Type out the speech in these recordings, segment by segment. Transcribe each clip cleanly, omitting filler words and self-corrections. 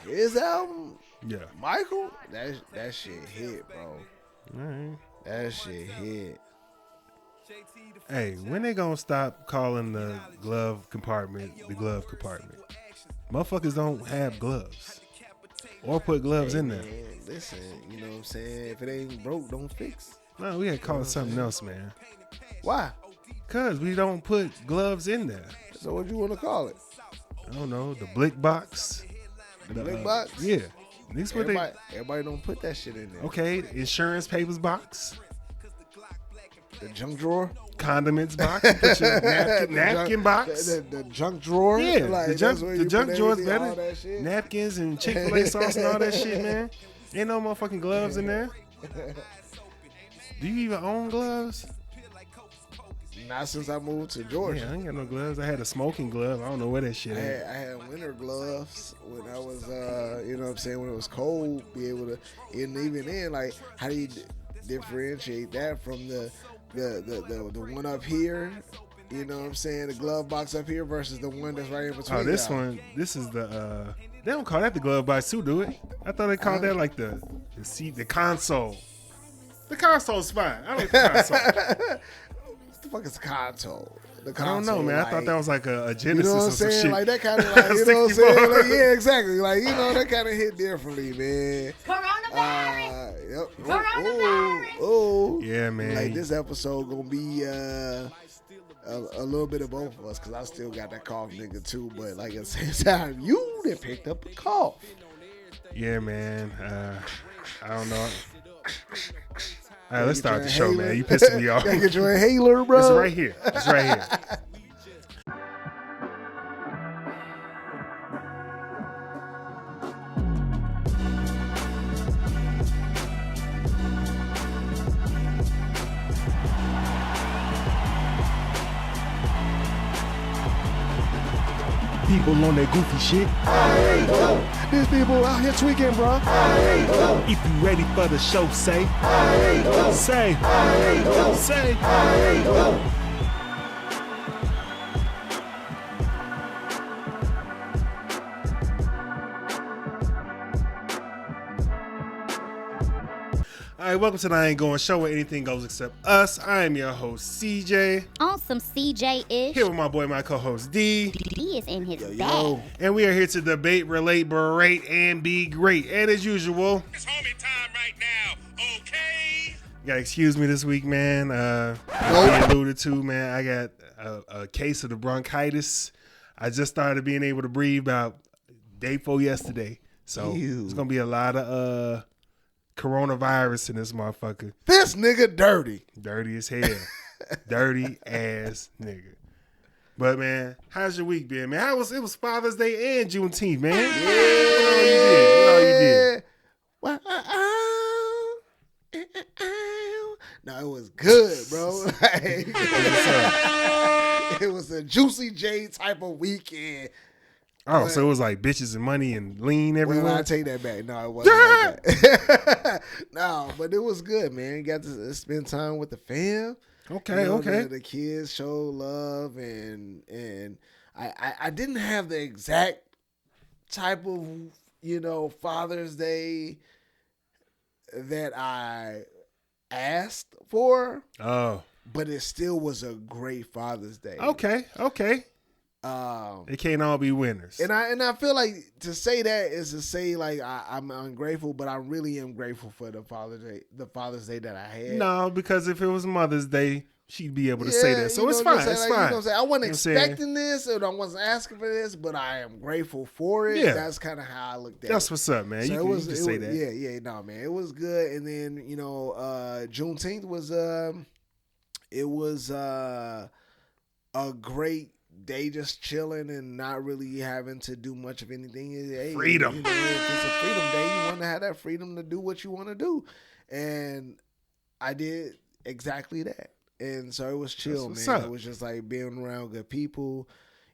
his album, Yeah. Michael, that shit hit, bro. All right. That shit hit. Hey, when they gonna stop calling the glove compartment the glove compartment? Motherfuckers don't have gloves or put gloves in there. Man, listen, you know what I'm saying? If it ain't broke, don't fix. No, we had to call it something else, man. Why? Cause we don't put gloves in there. So what you want to call it? I don't know, the blick box. The blick box? Yeah. This what Everybody don't put that shit in there. Okay, insurance papers box. The junk drawer? Condiments box. You put your napkin box. The junk drawer? Yeah, like, the junk drawer's better. Napkins and Chick-fil-A sauce and all that shit, man. Ain't no motherfucking gloves in there. Do you even own gloves? Not since I moved to Georgia. Yeah, I ain't got no gloves. I had a smoking glove. I don't know where that shit I had winter gloves when I was, you know what I'm saying, when it was cold, be able to, and even then, like, how do you differentiate that from the one up here, you know what I'm saying, the glove box up here versus the one that's right in between? Oh, this one, this is the, they don't call that the glove box too, do it? I thought they called that like the seat, the console. The console's fine. I like the console. What the fuck is the console? I don't know, man. Like, I thought that was like a Genesis, you know what I'm or some saying? shit. Like that kind of, like, you know what I'm saying? Like, yeah, exactly. Like, you know, that kind of hit differently, man. Coronavirus. Yep. Coronavirus. Oh. Yeah, man. Like this episode gonna be a little bit of both of us, because I still got that cough, nigga, too. But like at the same time, you done picked up a cough. Yeah, man. I don't know. All right, let's start the show, man. You pissing me off. Gotta get your inhaler, bro. It's right here. It's right here. People on that goofy shit. These people out here tweaking, bro. If you ready for the show, say. Say. Say. All right, welcome to the I Ain't Going Show where anything goes except us. I am your host, CJ. On some CJ-ish. Here with my boy, my co-host, D. D is in his bag. And we are here to debate, relate, berate, and be great. And as usual, it's homie time right now, okay? You gotta excuse me this week, man. Like we alluded to, man, I got a case of the bronchitis. I just started being able to breathe about day before yesterday. So it's gonna be a lot of coronavirus in this motherfucker. This nigga dirty. Dirty as hell. Dirty ass nigga. But man, how's your week been, man? It was Father's Day and Juneteenth, man. What all you did? No, it was good, bro. It was a Juicy J type of weekend. Oh, so it was like bitches and money and lean everywhere? Well, I take that back. No, it wasn't like that. No, but it was good, man. Got to spend time with the fam. Okay, you know, okay. The kids show love, and I didn't have the exact type of, you know, Father's Day that I asked for. Oh. But it still was a great Father's Day. Okay. It can't all be winners. And I feel like to say that is to say like I'm ungrateful, but I really am grateful for the Father's Day that I had. No, because if it was Mother's Day, she'd be able to say that. So it's fine. It's fine. You know, I wasn't expecting this, and I wasn't asking for this, but I am grateful for it. Yeah. That's kind of how I looked at it. That's what's up, man. So you can say that. Yeah, no, man. It was good. And then, you know, Juneteenth was a great day, just chilling and not really having to do much of anything. Hey, freedom. You know, if it's a freedom day, you want to have that freedom to do what you want to do. And I did exactly that. And so it was chill, man. Up. It was just like being around good people.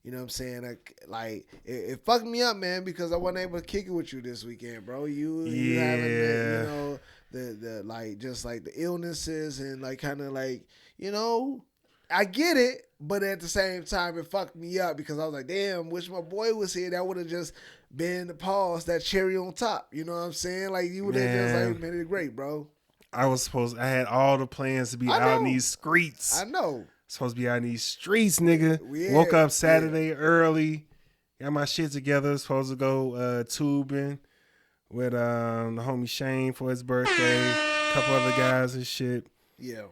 You know what I'm saying? Like it fucked me up, man, because I wasn't able to kick it with you this weekend, bro. You having the, you know, the like just like the illnesses and like kind of like, you know, I get it, but at the same time, it fucked me up because I was like, damn, wish my boy was here. That would have just been the pause, that cherry on top. You know what I'm saying? Like, you would have just like made it great, bro. I had all the plans to be out in these streets. I know. Supposed to be out in these streets, nigga. Yeah, woke up Saturday early. Got my shit together. Supposed to go tubing with the homie Shane for his birthday. A couple other guys and shit. Yeah.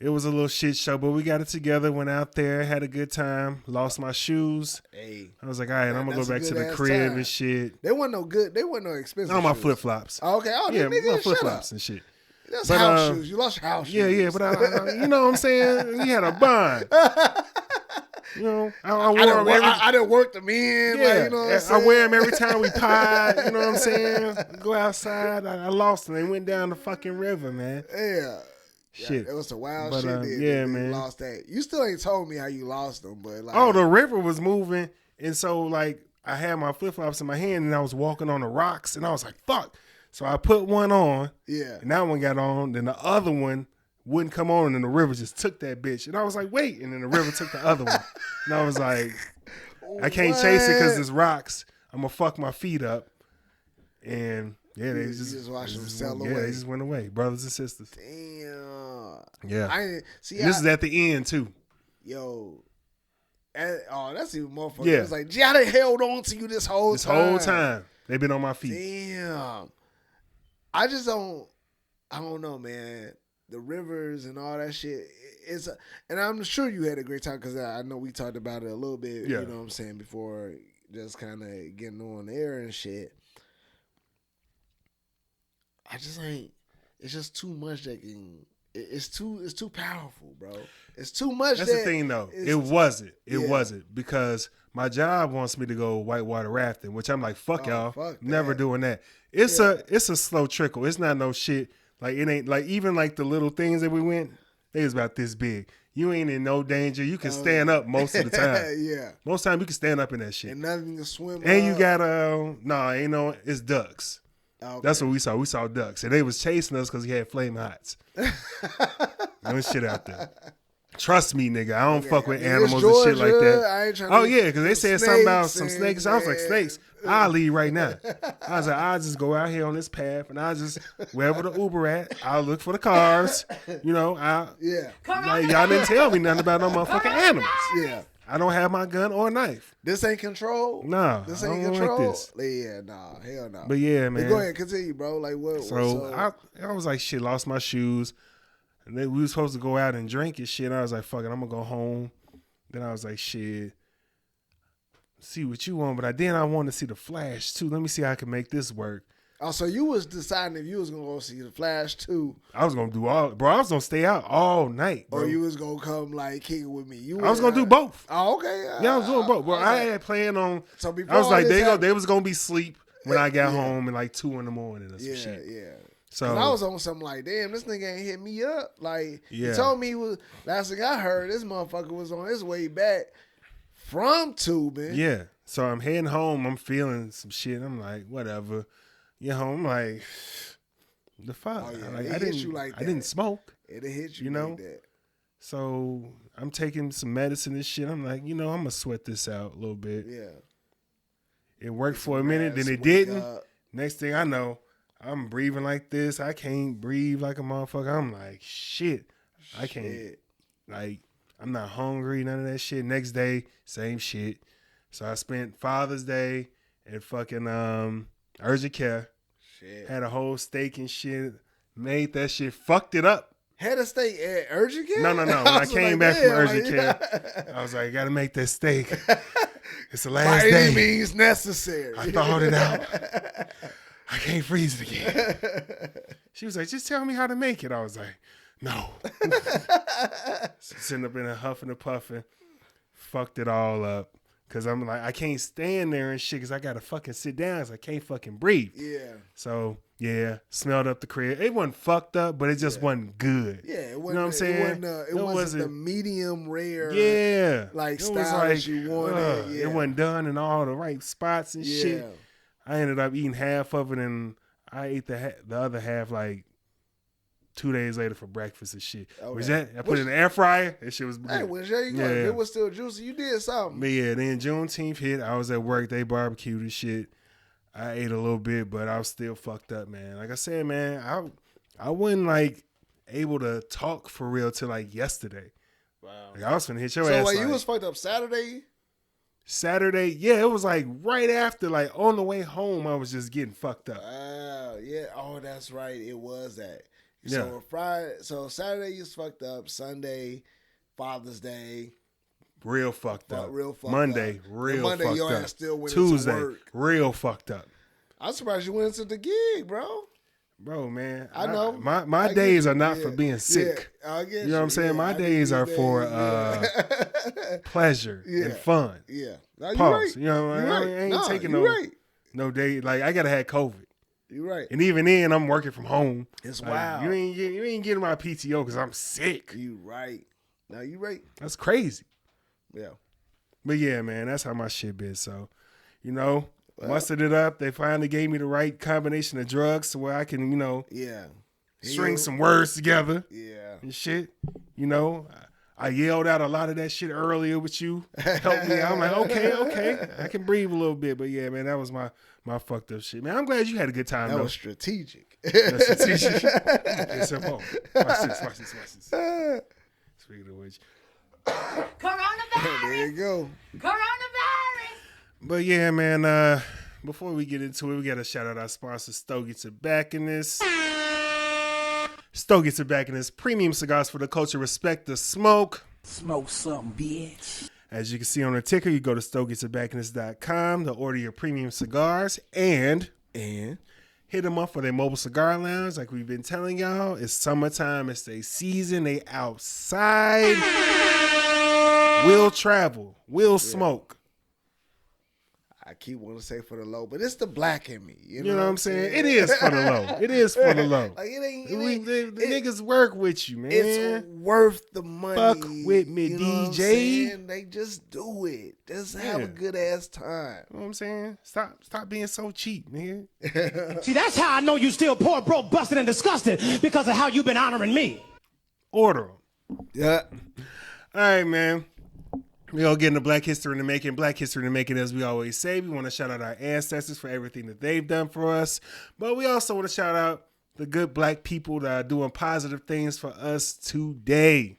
It was a little shit show, but we got it together. Went out there, had a good time. Lost my shoes. Hey. I was like, all right, I'm going to go back to the crib and shit. They weren't no good. They weren't no expensive On my shoes. flip-flops. Oh, okay. Oh, yeah, nigga, my flip-flops and shit. That's house shoes. You lost your house shoes. Yeah, but I, you know what I'm saying? We had a bond. You know, I wore them I didn't work them in. Yeah, like, you know what I'm saying? I wear them every time we pod. You know what I'm saying? Go outside. I lost them. They went down the fucking river, man. Yeah. Shit. It was some wild But, shit. yeah, you man. Lost that. You still ain't told me how you lost them, but like. Oh, the river was moving, and so like I had my flip flops in my hand, and I was walking on the rocks, and I was like, "Fuck!" So I put one on. Yeah. And that one got on. Then the other one wouldn't come on, and then the river just took that bitch. And I was like, "Wait!" And then the river took the other one. And I was like, "I can't chase it because there's rocks. I'm gonna fuck my feet up." And yeah, they just watched them sail away. Yeah, they just went away, brothers and sisters. Damn. Yeah. I didn't see. This is at the end too. Yo. That's even more fun. Yeah. It's like, gee, I done held on to you this whole time. They've been on my feet. Damn. I don't know, man. The rivers and all that shit. And I'm sure you had a great time because I know we talked about it a little bit, Yeah. you know what I'm saying, before just kind of getting on the air and shit. I just ain't, it's just too much that can, it's too powerful, bro. It's too much. That's the thing though. It wasn't because my job wants me to go whitewater rafting, which I'm like, fuck y'all. Fuck Never that. doing that. It's a slow trickle. It's not no shit. Like it ain't like even like the little things that we went, they was about this big. You ain't in no danger. You can stand up most of the time. Yeah. Most time you can stand up in that shit. And nothing to swim. And you up. got ain't no, it's ducks. Okay. That's what we saw. We saw ducks, and they was chasing us because he had flame hots. No shit out there. Trust me, nigga. I don't fuck with animals and shit like that. I ain't trying Oh to yeah, because they said something about some and- snakes. I was like, snakes. I'll leave right now. I was like, I'll just go out here on this path, and I'll just wherever the Uber at, I'll look for the cars. You know, Yeah. like y'all didn't tell me nothing about no motherfucking animals. Yeah. I don't have my gun or knife. This ain't control. Nah, This I ain't don't control. like this. Yeah, nah, hell no. But yeah, man. Go ahead, continue, bro. Like what? So I was like, shit, lost my shoes. And then we were supposed to go out and drink and shit. I was like, fuck it, I'm gonna go home. Then I was like, shit, see what you want. But I want to see the Flash too. Let me see how I can make this work. Oh, so you was deciding if you was gonna go see the Flash too, I was gonna do I was gonna stay out all night, bro. or you was gonna come like kick it with me. I was gonna do both. Oh, okay. Yeah, I was doing both. Well, I had planned on. So before I was like, all this happened- they was gonna be sleep when I got home at like 2 a.m. or some Yeah, shit. yeah. So I was on something like, damn, this nigga ain't hit me up. Like, Yeah. he told me last thing I heard, this motherfucker was on his way back from tubing. yeah. So I'm heading home. I'm feeling some shit. I'm like, whatever. You know, I'm like, the fuck. Oh, yeah. Like, It hit you like I didn't that. smoke. It'll hit you, You know? like that. So I'm taking some medicine and shit. I'm like, I'm gonna sweat this out a little bit. Yeah. It worked for a minute, then it Wake didn't. up. Next thing I know, I'm breathing like this. I can't breathe like a motherfucker. I'm like, shit. I can't. Shit. Like, I'm not hungry, none of that shit. Next day, same shit. So I spent Father's Day at fucking urgent care. Shit. Had a whole steak and shit. Made that shit. Fucked it up. Had a steak at urgent care? No. When I was came like, back from damn, urgent like, care, I was like, gotta make that steak. It's the by last any day. means necessary. I thawed it out. I can't freeze it again. She was like, just tell me how to make it. I was like, no. Sitting up in a huff and a puffing. Fucked it all up. Because I'm like, I can't stand there and shit because I got to fucking sit down because I can't fucking breathe. Yeah. So, yeah, smelled up the crib. It wasn't fucked up, but it just wasn't good. Yeah, it wasn't, you know what I'm saying? It wasn't the medium rare. Yeah. Like it style was like, that you wanted. Yeah. It wasn't done in all the right spots and shit. I ended up eating half of it and I ate the other half like 2 days later for breakfast and shit. Okay. Was that? I put it in the air fryer. That shit was Hey, good. well, there you go. If it was still juicy, you did something. But yeah, then Juneteenth hit. I was at work. They barbecued and shit. I ate a little bit, but I was still fucked up, man. Like I said, man, I wasn't like able to talk for real till like yesterday. Wow. Like, I was finna hit your ass. So like, like, you was fucked up Saturday? Saturday, yeah, it was like right after, like on the way home, I was just getting fucked up. Yeah. Oh, that's right. It was that. Yeah. So Friday, so Saturday you was fucked up. Sunday, Father's Day, Real fucked up. real fucked Monday, up. real And Monday, fucked your up. ass still went Tuesday, into work. real fucked up. I'm surprised you went into the gig, bro. Bro, man, I know. My days are not for being sick. Yeah, I get You know what I'm saying? My I get days these are for yeah. pleasure and fun. Yeah. No, you Pause. right. You know, You I right. ain't No, taking you right. no day. Like I gotta have COVID, You right. and even then, I'm working from home. It's Like, wild. You ain't getting my PTO because I'm sick. You right. No, you right. That's crazy. Yeah. But yeah, man, that's how my shit been. So, you know, mustered it up. They finally gave me the right combination of drugs to where I can, you know, Yeah. string some words together Yeah. and shit. You know, I yelled out a lot of that shit earlier with you. Help me out. I'm like, okay, I can breathe a little bit. But yeah, man, that was my fucked up shit. Man, I'm glad you had a good time, That though. was strategic. That's strategic. It's important. Watch this. Speaking of which. Coronavirus. There you go. Coronavirus. But yeah, man, before we get into it, we got to shout out our sponsor, Stogie Tobacconist. Stogie Tobacconist, premium cigars for the culture. Respect the smoke. Smoke something, bitch. As you can see on the ticker, you go to stogietobacconist.com to order your premium cigars and hit them up for their mobile cigar lounge. Like we've been telling y'all, it's summertime. It's their season. They outside. We'll travel. We'll smoke. I keep wanting to say for the low, but it's the black in me. You You know what I'm saying? It is for the low. It is for the low. Like it ain't. The niggas work with you, man. It's worth the money. Fuck with me, you know what I'm DJ. saying? They just do it. Just have Yeah. a good ass time. You know what I'm saying? Stop being so cheap, nigga. See, that's how I know you still poor, broke, busted, and disgusted because of how you've been honoring me. Order them. Yeah. All right, man. We all get into Black History in the Making. Black History in the Making, as we always say. We want to shout out our ancestors for everything that they've done for us. But we also want to shout out the good black people that are doing positive things for us today.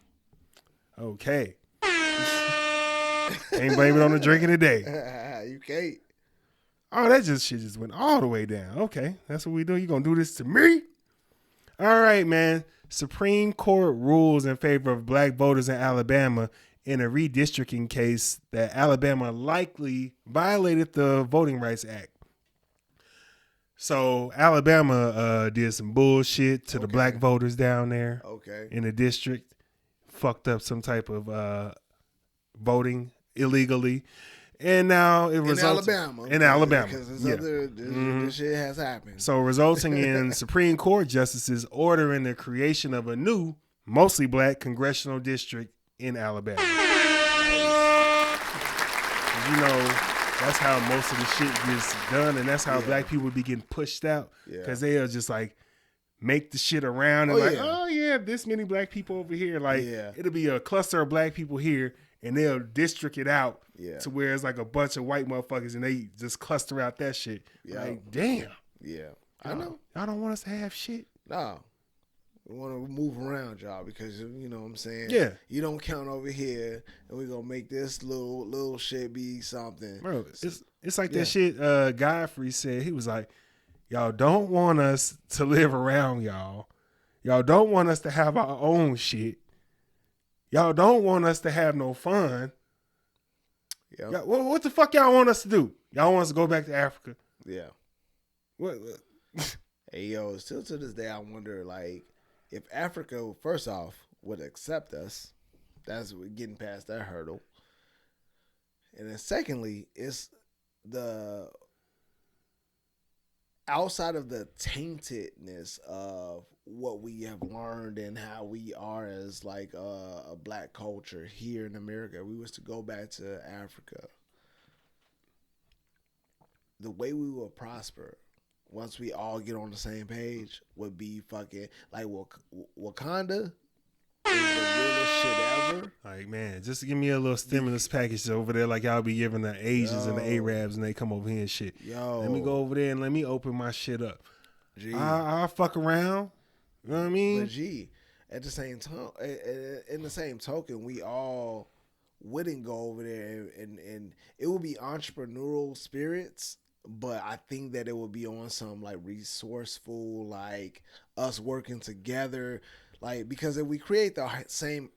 Okay. Can't blame it on the drinking today. You can't. Oh, that shit just went all the way down. Okay, that's what we do. You gonna do this to me? All right, man. Supreme Court rules in favor of black voters in Alabama in a redistricting case that Alabama likely violated the Voting Rights Act. So Alabama did some bullshit to the black voters down there in the district, fucked up some type of voting illegally. And now it results in Alabama. Because this shit has happened. So resulting in Supreme Court justices ordering the creation of a new, mostly black congressional district in Alabama. You know, that's how most of the shit gets done, and that's how black people be getting pushed out because they'll just like make the shit around and oh yeah, this many black people over here. Like it'll be a cluster of black people here, and they'll district it out to where it's like a bunch of white motherfuckers, and they just cluster out that shit. Like damn. Yeah, I know. Y'all don't want us to have shit. No. We want to move around, y'all, because you know what I'm saying. Yeah, you don't count over here, and we're gonna make this little shit be something. Bro, it's like that shit. Godfrey said, he was like, "Y'all don't want us to live around y'all. Y'all don't want us to have our own shit. Y'all don't want us to have no fun. Yeah, what the fuck y'all want us to do? Y'all want us to go back to Africa? Yeah. What? Hey yo, still to this day, I wonder like. If Africa, first off, would accept us, that's getting past that hurdle. And then secondly, it's the outside of the taintedness of what we have learned and how we are as like a black culture here in America. We was to go back to Africa. The way we will prosper once we all get on the same page, would be fucking like Wakanda is the realest shit ever. Like, man, just give me a little stimulus package over there like y'all be giving the Asians and the Arabs and they come over here and shit. Let me go over there and let me open my shit up. I'll fuck around. You know what I mean? But at the same time, in the same token, we all wouldn't go over there and it would be entrepreneurial spirits, but I think that it would be on some like resourceful, like us working together, like because if we create the same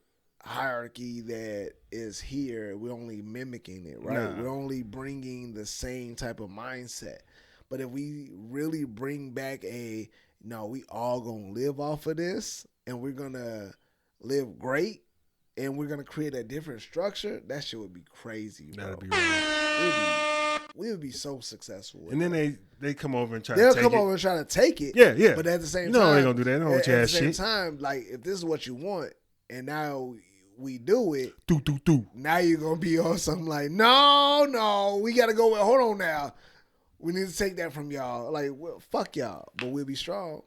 hierarchy that is here, we're only mimicking it, right? We're only bringing the same type of mindset. But if we really bring back we all gonna live off of this and we're gonna live great and we're gonna create a different structure, that shit would be crazy, bro. That'd be right. We would be so successful. And then they come over and try They'll to take it. come over and try to take it. Yeah. But at the same time, you know they gonna do that. They don't want your ass shit. At the same time, like if this is what you want, and now we do it, now you're gonna be on something like, no, we gotta go. Hold on now, we need to take that from y'all. Like, well, fuck y'all, but we'll be strong.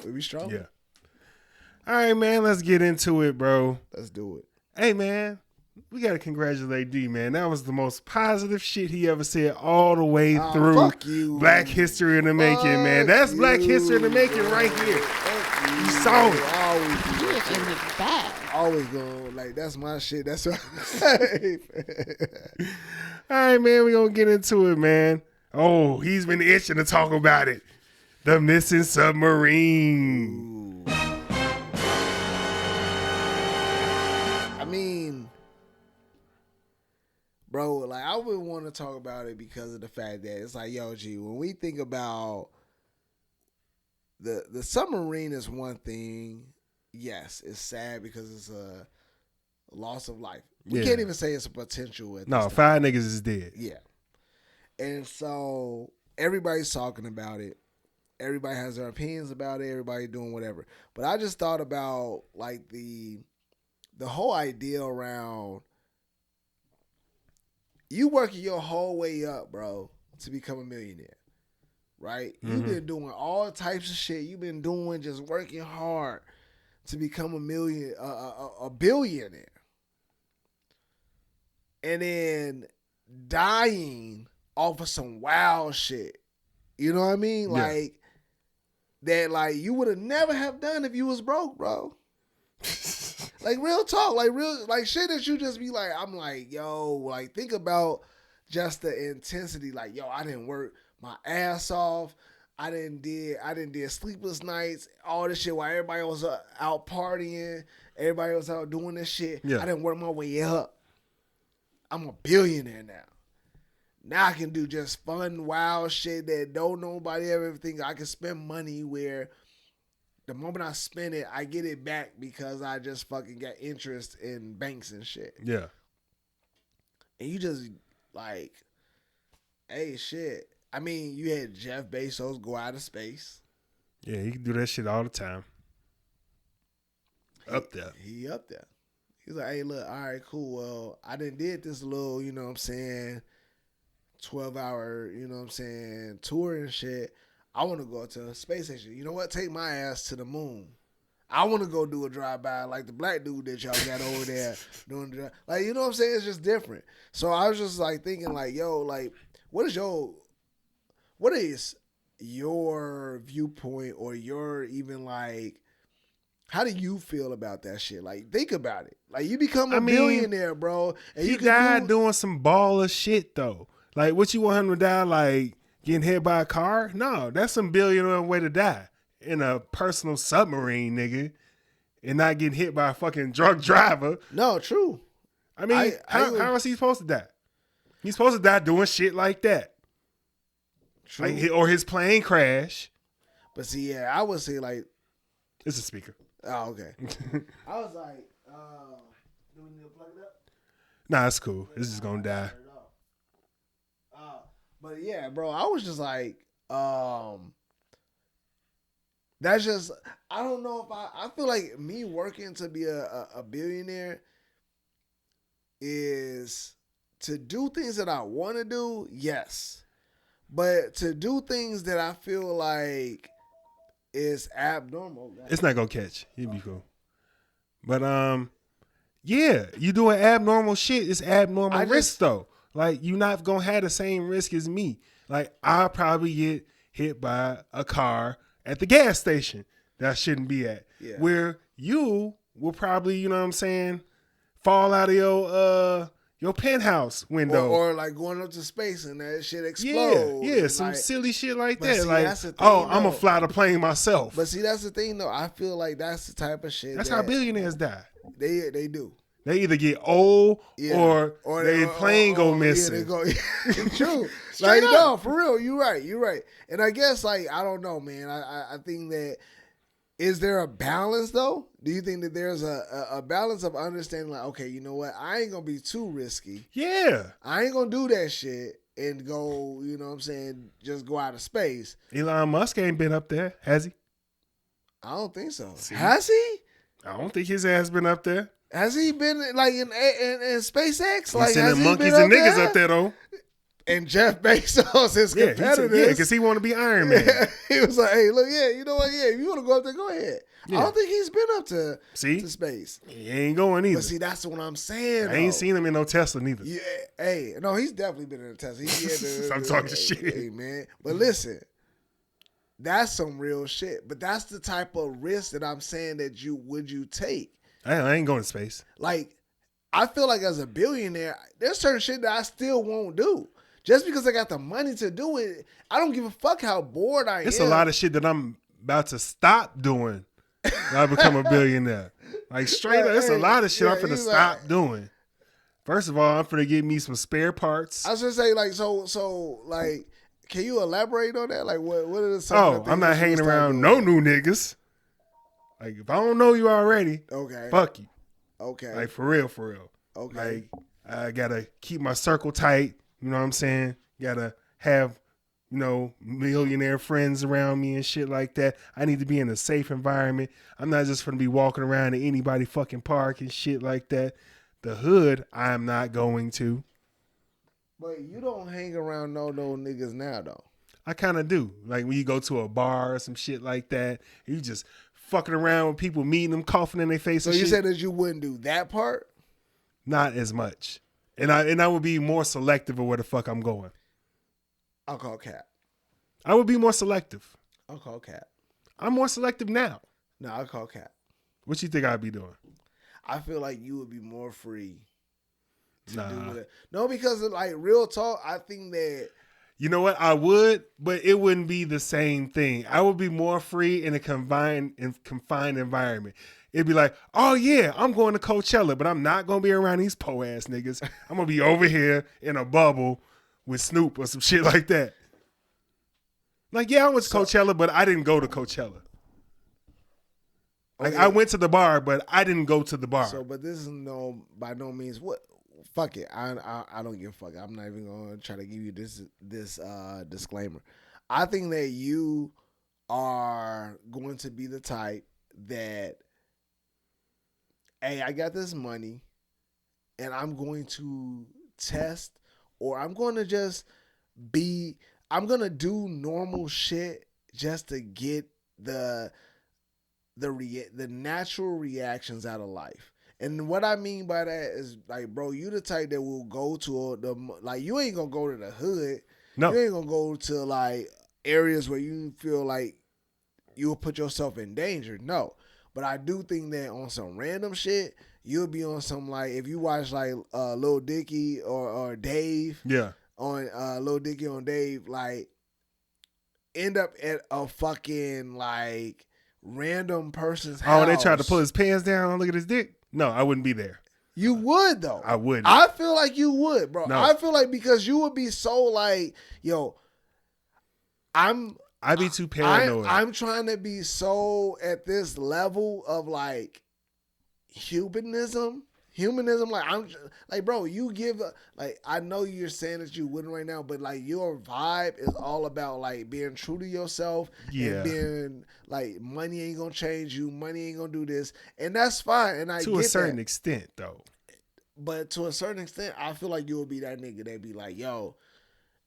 We'll be strong. Yeah. All right, man. Let's get into it, bro. Let's do it. Hey, man. We gotta congratulate D, man. That was the most positive shit he ever said all the way through. Fuck you. Black history in the making, man. That's Black history in the making right here. You saw it. Always go like that's my shit. That's what. All right, man. We gonna get into it, man. Oh, he's been itching to talk about it. The missing submarine. I mean, bro, like I would want to talk about it because of the fact that it's like, yo, G, when we think about the submarine is one thing. Yes, it's sad because it's a loss of life. We can't even say it's a potential. No, 5 niggas is dead. Yeah. And so everybody's talking about it. Everybody has their opinions about it. Everybody doing whatever. But I just thought about like the whole idea around you working your whole way up, bro, to become a millionaire, right? Mm-hmm. You've been doing all types of shit. You've been doing just working hard to become a billionaire. And then dying off of some wild shit. You know what I mean? Yeah. Like that like you would have never have done if you was broke, bro. Like real talk, like shit that you just be like, I'm like, yo, like think about just the intensity. Like, yo, I didn't work my ass off. I didn't did sleepless nights, all this shit while everybody was out partying, everybody was out doing this shit. Yeah. I didn't work my way up. I'm a billionaire now. Now I can do just fun, wild shit that don't nobody ever think. I can spend money where the moment I spend it, I get it back because I just fucking got interest in banks and shit. Yeah. And you just like, hey, shit. I mean, you had Jeff Bezos go out of space. Yeah, he can do that shit all the time. Up there. He up there. He's like, hey, look, all right, cool. Well, I done did this little, you know what I'm saying, 12-hour, you know what I'm saying, tour and shit. I want to go to a space station. You know what? Take my ass to the moon. I want to go do a drive-by like the black dude that y'all got over there doing the drive. Like, you know what I'm saying? It's just different. So I was just like thinking like, yo, like, what is your viewpoint or your even like, how do you feel about that shit? Like, think about it. Like, you become a billionaire, bro. And you died doing some baller shit, though. Like, what you want him to die, like, getting hit by a car? No, that's some billionaire way to die. In a personal submarine, nigga. And not getting hit by a fucking drunk driver. No, true. I mean, how is he supposed to die? He's supposed to die doing shit like that. True. Like, or his plane crash. But see, yeah, I would say like... It's a speaker. Oh, okay. I was like, do we need to plug it up? Nah, it's cool. It's just gonna die. But yeah, bro, I was just like, that's just, I don't know if I feel like me working to be a billionaire is to do things that I want to do, yes. But to do things that I feel like is abnormal. It's not gonna catch. You'll be cool. But yeah, you doing abnormal shit. It's abnormal risk though. Like you're not gonna have the same risk as me. Like I'll probably get hit by a car at the gas station that I shouldn't be at. Yeah. Where you will probably, you know what I'm saying, fall out of your penthouse window. Or like going up to space and that shit explode. Yeah, some like, silly shit like that. See, like, I'm going to fly the plane myself. But see, that's the thing, though. I feel like that's the type of shit. That's how billionaires die. They do. They either get old or their plane go missing. Yeah, they go. True. Like, no, for real. You're right. And I guess, like, I don't know, man. I think that, is there a balance, though? Do you think that there's a balance of understanding, like, okay, you know what? I ain't going to be too risky. Yeah. I ain't going to do that shit and go, you know what I'm saying, just go out of space. Elon Musk ain't been up there, has he? I don't think so. See? Has he? I don't think his ass been up there. Has he been, like, in SpaceX? He's like, sending monkeys and niggas up there, though. And Jeff Bezos, his competitor. Yeah, because he want to be Iron Man. He was like, hey, look, you know what? Yeah, if you want to go up there, go ahead. Yeah. I don't think he's been up to space. He ain't going either. But see, that's what I'm saying. I ain't seen him in no Tesla neither. Yeah, hey, no, he's definitely been in a Tesla. I'm talking shit. Hey, man. But listen, that's some real shit. But that's the type of risk that I'm saying that would you take. I ain't going to space. Like, I feel like as a billionaire, there's certain shit that I still won't do. Just because I got the money to do it, I don't give a fuck how bored I am. It's a lot of shit that I'm about to stop doing when I become a billionaire. Like straight up, it's a lot of shit I'm finna stop doing. First of all, I'm finna get me some spare parts. I was gonna say, like, so like, can you elaborate on that? Like, what are the I'm not hanging around no new niggas. Like, if I don't know you already, okay, fuck you. Okay. Like, for real. Okay. Like, I gotta keep my circle tight. You know what I'm saying? Gotta have, millionaire friends around me and shit like that. I need to be in a safe environment. I'm not just gonna be walking around in anybody fucking park and shit like that. The hood, I'm not going to. But you don't hang around no niggas now, though. I kind of do. Like when you go to a bar or some shit like that, you just fucking around with people, meeting them, coughing in their face. So you said that you wouldn't do that part? Not as much. And I would be more selective of where the fuck I'm going. I'll call cap. I would be more selective. I'll call cap. I'm more selective now. No, I'll call cap. What you think I'd be doing? I feel like you would be more free to do it. No, because of, like, real talk, I think that... You know what? I would, but it wouldn't be the same thing. I would be more free in a confined environment. It'd be like, oh yeah, I'm going to Coachella, but I'm not going to be around these po-ass niggas. I'm going to be over here in a bubble with Snoop or some shit like that. Like, yeah, I went to Coachella, but I didn't go to Coachella. Like, I went to the bar, but I didn't go to the bar. So, but this is by no means what. Fuck it. I don't give a fuck. I'm not even gonna try to give you this disclaimer. I think that you are going to be the type that, hey, I got this money, and I'm going to test, or I'm going to just I'm gonna do normal shit just to get the natural reactions out of life. And what I mean by that is, like, bro, you the type that will go to you ain't gonna go to the hood. No. You ain't gonna go to, like, areas where you feel like you'll put yourself in danger. No. But I do think that on some random shit, you'll be on some, like, if you watch, like, Lil Dicky or Dave. Yeah. On Lil Dicky on Dave, like, end up at a fucking, like, random person's house. Oh, they tried to pull his pants down, look at his dick? No, I wouldn't be there. You would, though. I wouldn't. I feel like you would, bro. No. I feel like because you would be so, like, yo, I'd be too paranoid. I'm trying to be so at this level of, like, humanism. Like, I'm like, bro, you give like, I know you're saying that you wouldn't right now, but, like, your vibe is all about, like, being true to yourself. Yeah. And being like, money ain't gonna change you, money ain't gonna do this, and that's fine. And I to a certain extent, though. But to a certain extent, I feel like you will be that nigga that be like, yo,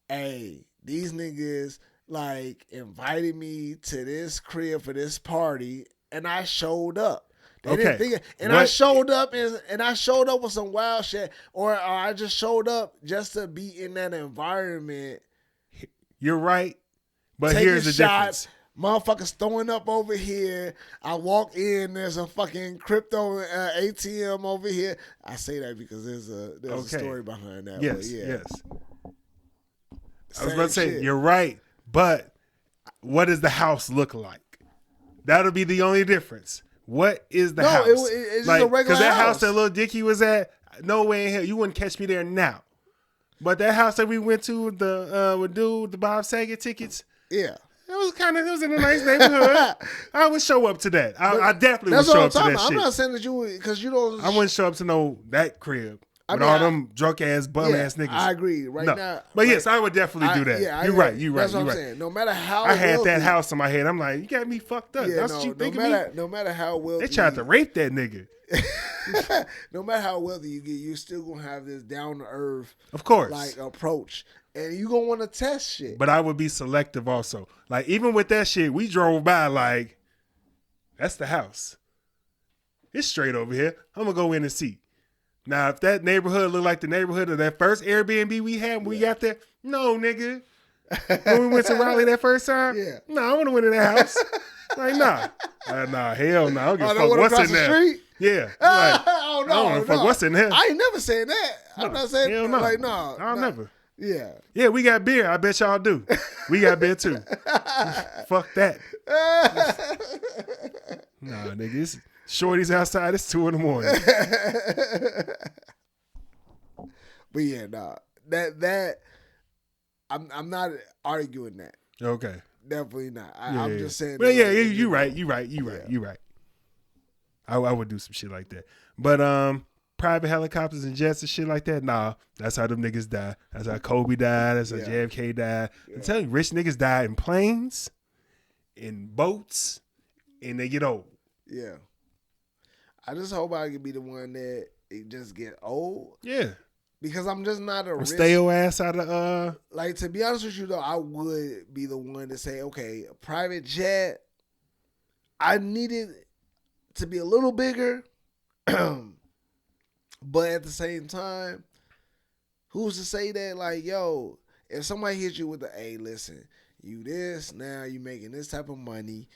hey, these niggas like invited me to this crib for this party, and I showed up. They didn't think it, and I showed up and I showed up with some wild shit, or I just showed up just to be in that environment. You're right, but here's the difference. Motherfuckers throwing up over here. I walk in, there's a fucking crypto ATM over here. I say that because there's a story behind that. Yes, but yeah. yes. I was about to say, you're right, but what does the house look like? That'll be the only difference. What is the house? It's just a regular house. Because that house that Lil Dicky was at, no way in hell, you wouldn't catch me there now. But that house that we went to with the Bob Saget tickets, yeah. It was in a nice neighborhood. I would show up to that. I definitely would show up to that shit. I'm not saying that you would, because you don't. I wouldn't show up to that crib. With all them drunk ass bum ass niggas. I agree. Now, but yes, I would definitely do that. You're right. That's what I'm saying. No matter how I had that house in my head. I'm like, you got me fucked up. That's what you think of me. No matter how wealthy, they tried to rape that nigga. No matter how wealthy you get, you're still gonna have this down to earth, of course, like approach, and you gonna want to test shit. But I would be selective also. Like even with that shit, we drove by like, that's the house. It's straight over here. I'm gonna go in and see. Now, if that neighborhood looked like the neighborhood of that first Airbnb we had when we got there, no, nigga. When we went to Raleigh that first time, I want to went in that house. Like, nah, hell no. I don't give a fuck what's in there. Street? Yeah. Like, I don't give a fuck what's in there. I ain't never saying that. I'm not saying hell no. Like, no. I'll never. Yeah. Yeah, we got beer. I bet y'all do. We got beer too. Fuck that. Nah, nigga, it's shorty's outside. It's 2 a.m. But yeah, nah. That I'm not arguing that. Okay. Definitely not. I'm just saying. Well, yeah, you're right. You're right. I would do some shit like that. But private helicopters and jets and shit like that, nah. That's how them niggas die. That's how Kobe died. That's how JFK died. I'm telling you, rich niggas die in planes, in boats, and they get old. Yeah. I just hope I can be the one that it just get old. Yeah. Because I'm just not a rich. Stay your ass out of Like, to be honest with you though, I would be the one to say, okay, a private jet, I need it to be a little bigger. But at the same time, who's to say that, like, yo, if somebody hits you with the, hey, listen, you this, now you making this type of money,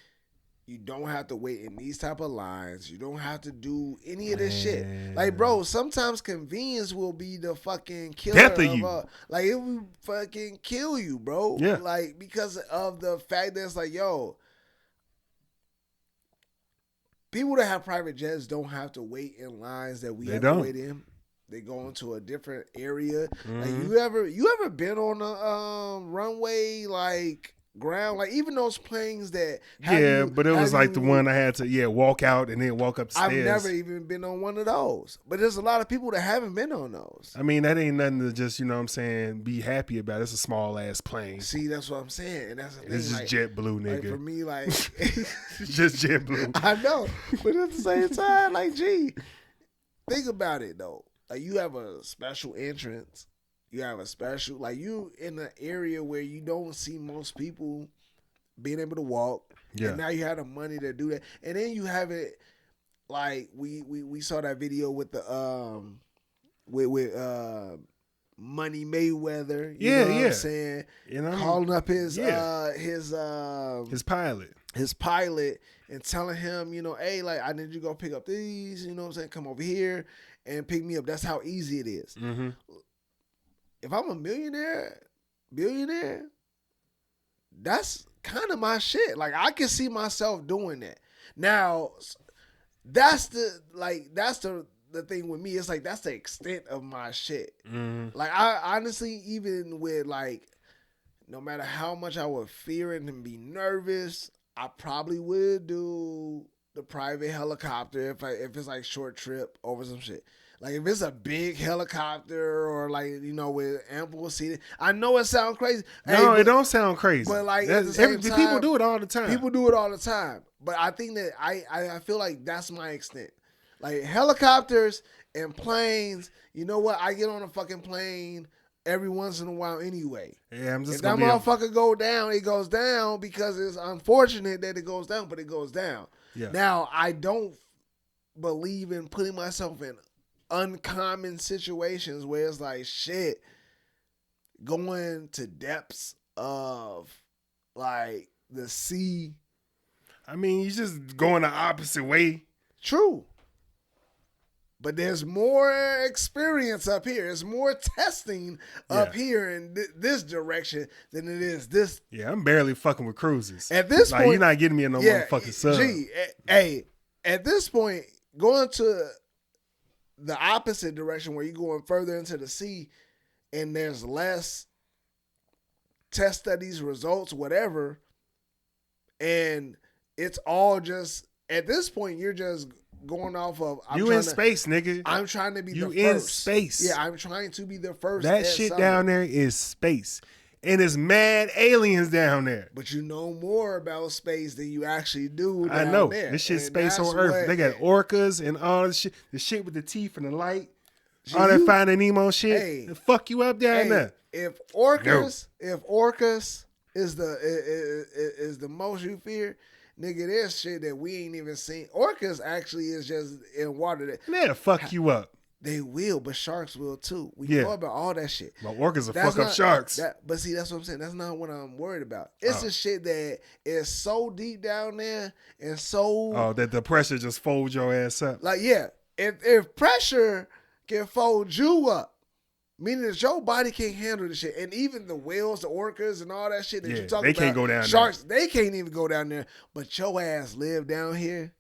you don't have to wait in these type of lines, you don't have to do any of this shit. Like, bro, sometimes convenience will be the fucking killer death of you. Like, it will fucking kill you, bro. Yeah. Like, because of the fact that it's like, yo, people that have private jets don't have to wait in lines that we have to wait in. They go into a different area. Mm-hmm. Like, you ever been on a runway, like ground, like even those planes that but it was like the one I had to walk out and then walk upstairs. I've never even been on one of those, but there's a lot of people that haven't been on those. I mean, that ain't nothing to just, you know what I'm saying, be happy about. It's a small ass plane. See, that's what I'm saying, and that's the thing. It's just JetBlue, nigga. Like, for me, like it's just JetBlue. I know, but at the same time, like, gee, think about it though. Like, you have a special entrance. You have a special, like, you in an area where you don't see most people being able to walk. Yeah. And now you have the money to do that. And then you have it, like, we saw that video with the, with Money Mayweather. You know what I'm saying? You know, calling up his pilot. His pilot and telling him, you know, hey, like, I need you to go pick up these, you know what I'm saying? Come over here and pick me up. That's how easy it is. Mm-hmm. If I'm a billionaire, that's kind of my shit. Like, I can see myself doing that. Now, that's the thing with me. It's like, that's the extent of my shit. Mm-hmm. Like, I honestly, even with, like, no matter how much I would fear it and be nervous, I probably would do the private helicopter if it's like short trip over some shit. Like, if it's a big helicopter or, like, you know, with ample seating. I know it sounds crazy. No, it don't sound crazy. But, like, at the same time, people do it all the time. People do it all the time. But I think that I feel like that's my extent. Like, helicopters and planes, you know what? I get on a fucking plane every once in a while anyway. Yeah, I'm just If that gonna be. motherfucker go down, it goes down because it's unfortunate that it goes down, but it goes down. Yeah. Now, I don't believe in putting myself in uncommon situations where it's like shit going to depths of like the sea. I mean, you just going the opposite way. True. But there's more experience up here. There's more testing up here in this direction than it is this. Yeah, I'm barely fucking with cruises. At this like, point, you're not getting me in no motherfucking sub. Hey, at this point, going to the opposite direction where you're going further into the sea and there's less test studies, results, whatever, and it's all just, at this point, you're just going off of you in space, nigga. I'm trying to be the first. You in space. Yeah, I'm trying to be the first. That shit down there is space. And it's mad aliens down there. But you know more about space than you actually do down I know. there. This shit's And space on Earth. They got orcas and all this shit. The shit with the teeth and the light. All that Finding Nemo shit. Hey, They fuck you up down there. If orcas is the most you fear, nigga, there's shit that we ain't even seen. Orcas actually is just in water. They'll fuck you up. They will, but sharks will too. We know about all that shit. But orcas will fuck up sharks. But see, that's what I'm saying. That's not what I'm worried about. It's the shit that is so deep down there and so... Oh, that the pressure just folds your ass up. Like, yeah, if pressure can fold you up, meaning that your body can't handle the shit. And even the whales, the orcas, and all that shit that you talking about. They can't go down sharks, there. They can't even go down there. But your ass live down here.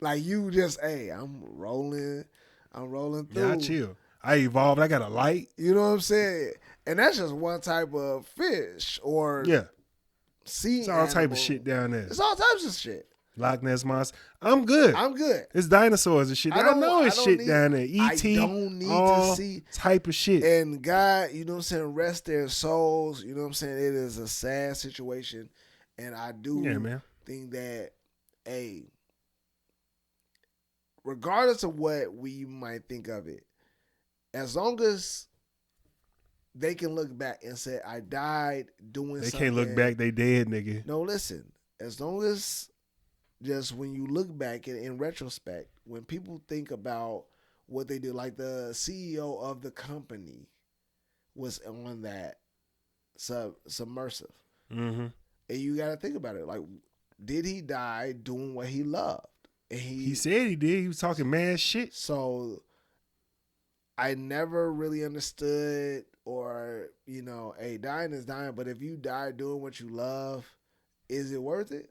Like you just, hey, I'm rolling through. Yeah, I chill. I evolved. I got a light. You know what I'm saying? And that's just one type of fish or sea. It's all type of shit down there. It's all types of shit. Loch Ness Monster. I'm good. It's dinosaurs and shit. I know it's shit down there. E.T. I don't need all to see type of shit. And God, you know what I'm saying, rest their souls. You know what I'm saying? It is a sad situation. And I do think that, hey, regardless of what we might think of it, as long as they can look back and say, I died doing something. They can't look back, they dead, nigga. No, listen. As long as just when you look back in retrospect, when people think about what they did, like the CEO of the company was on that submersive. Mm-hmm. And you got to think about it. Like, did he die doing what he loved? And he said he did. He was talking mad shit. So I never really understood, or, you know, hey, dying is dying, but if you die doing what you love, is it worth it?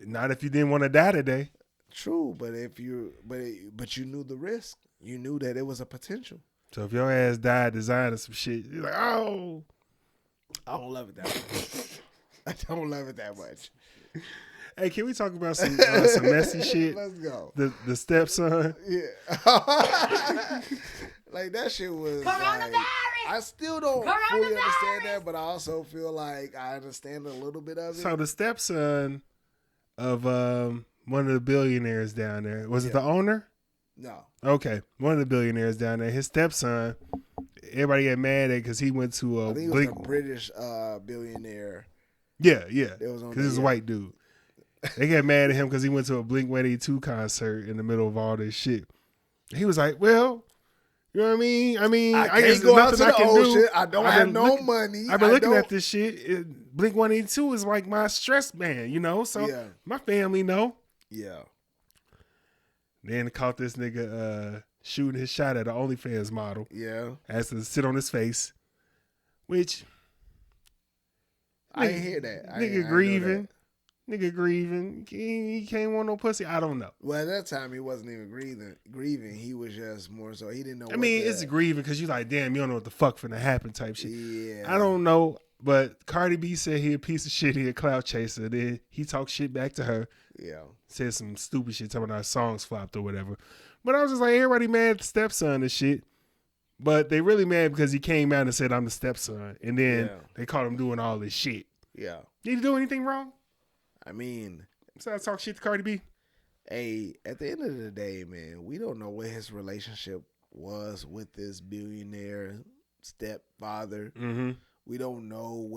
Not if you didn't want to die today. True, but if you but you knew the risk. You knew that it was a potential. So if your ass died designing some shit, you're like, oh. I don't love it that much. I don't love it that much. Hey, can we talk about some messy shit? Let's go. The stepson. Yeah. Like that shit was Coronavirus. Like, I still don't fully understand that, but I also feel like I understand a little bit of it. So the stepson of one of the billionaires down there, was it the owner? No. Okay, one of the billionaires down there. His stepson. Everybody got mad at because he went to I think it was a British billionaire. Yeah. Because he's a white dude. They got mad at him because he went to a Blink-182 concert in the middle of all this shit. He was like, well, you know what I mean? I guess go out nothing to I the can ocean. do. I don't have no money. I've been looking at this shit. Blink-182 is like my stress band, you know? So my family know. Yeah. Then caught this nigga shooting his shot at an OnlyFans model. Yeah. Has to sit on his face, which... I ain't hear that. Nigga grieving. Nigga grieving. He can't want no pussy. I don't know. Well, at that time, he wasn't even grieving. He was just more so, he didn't know. It's grieving because you like, damn, you don't know what the fuck finna happen type shit. Yeah. I don't know, but Cardi B said he a piece of shit. He a clout chaser. Then he talked shit back to her. Yeah. Said some stupid shit, talking about our songs flopped or whatever. But I was just like, everybody mad at the stepson and shit. But they really mad because he came out and said, I'm the stepson. And then they caught him doing all this shit. Yeah. Did he do anything wrong? I mean, besides talk shit to Cardi B? Hey, at the end of the day, man, we don't know what his relationship was with this billionaire stepfather. Mm-hmm. We don't know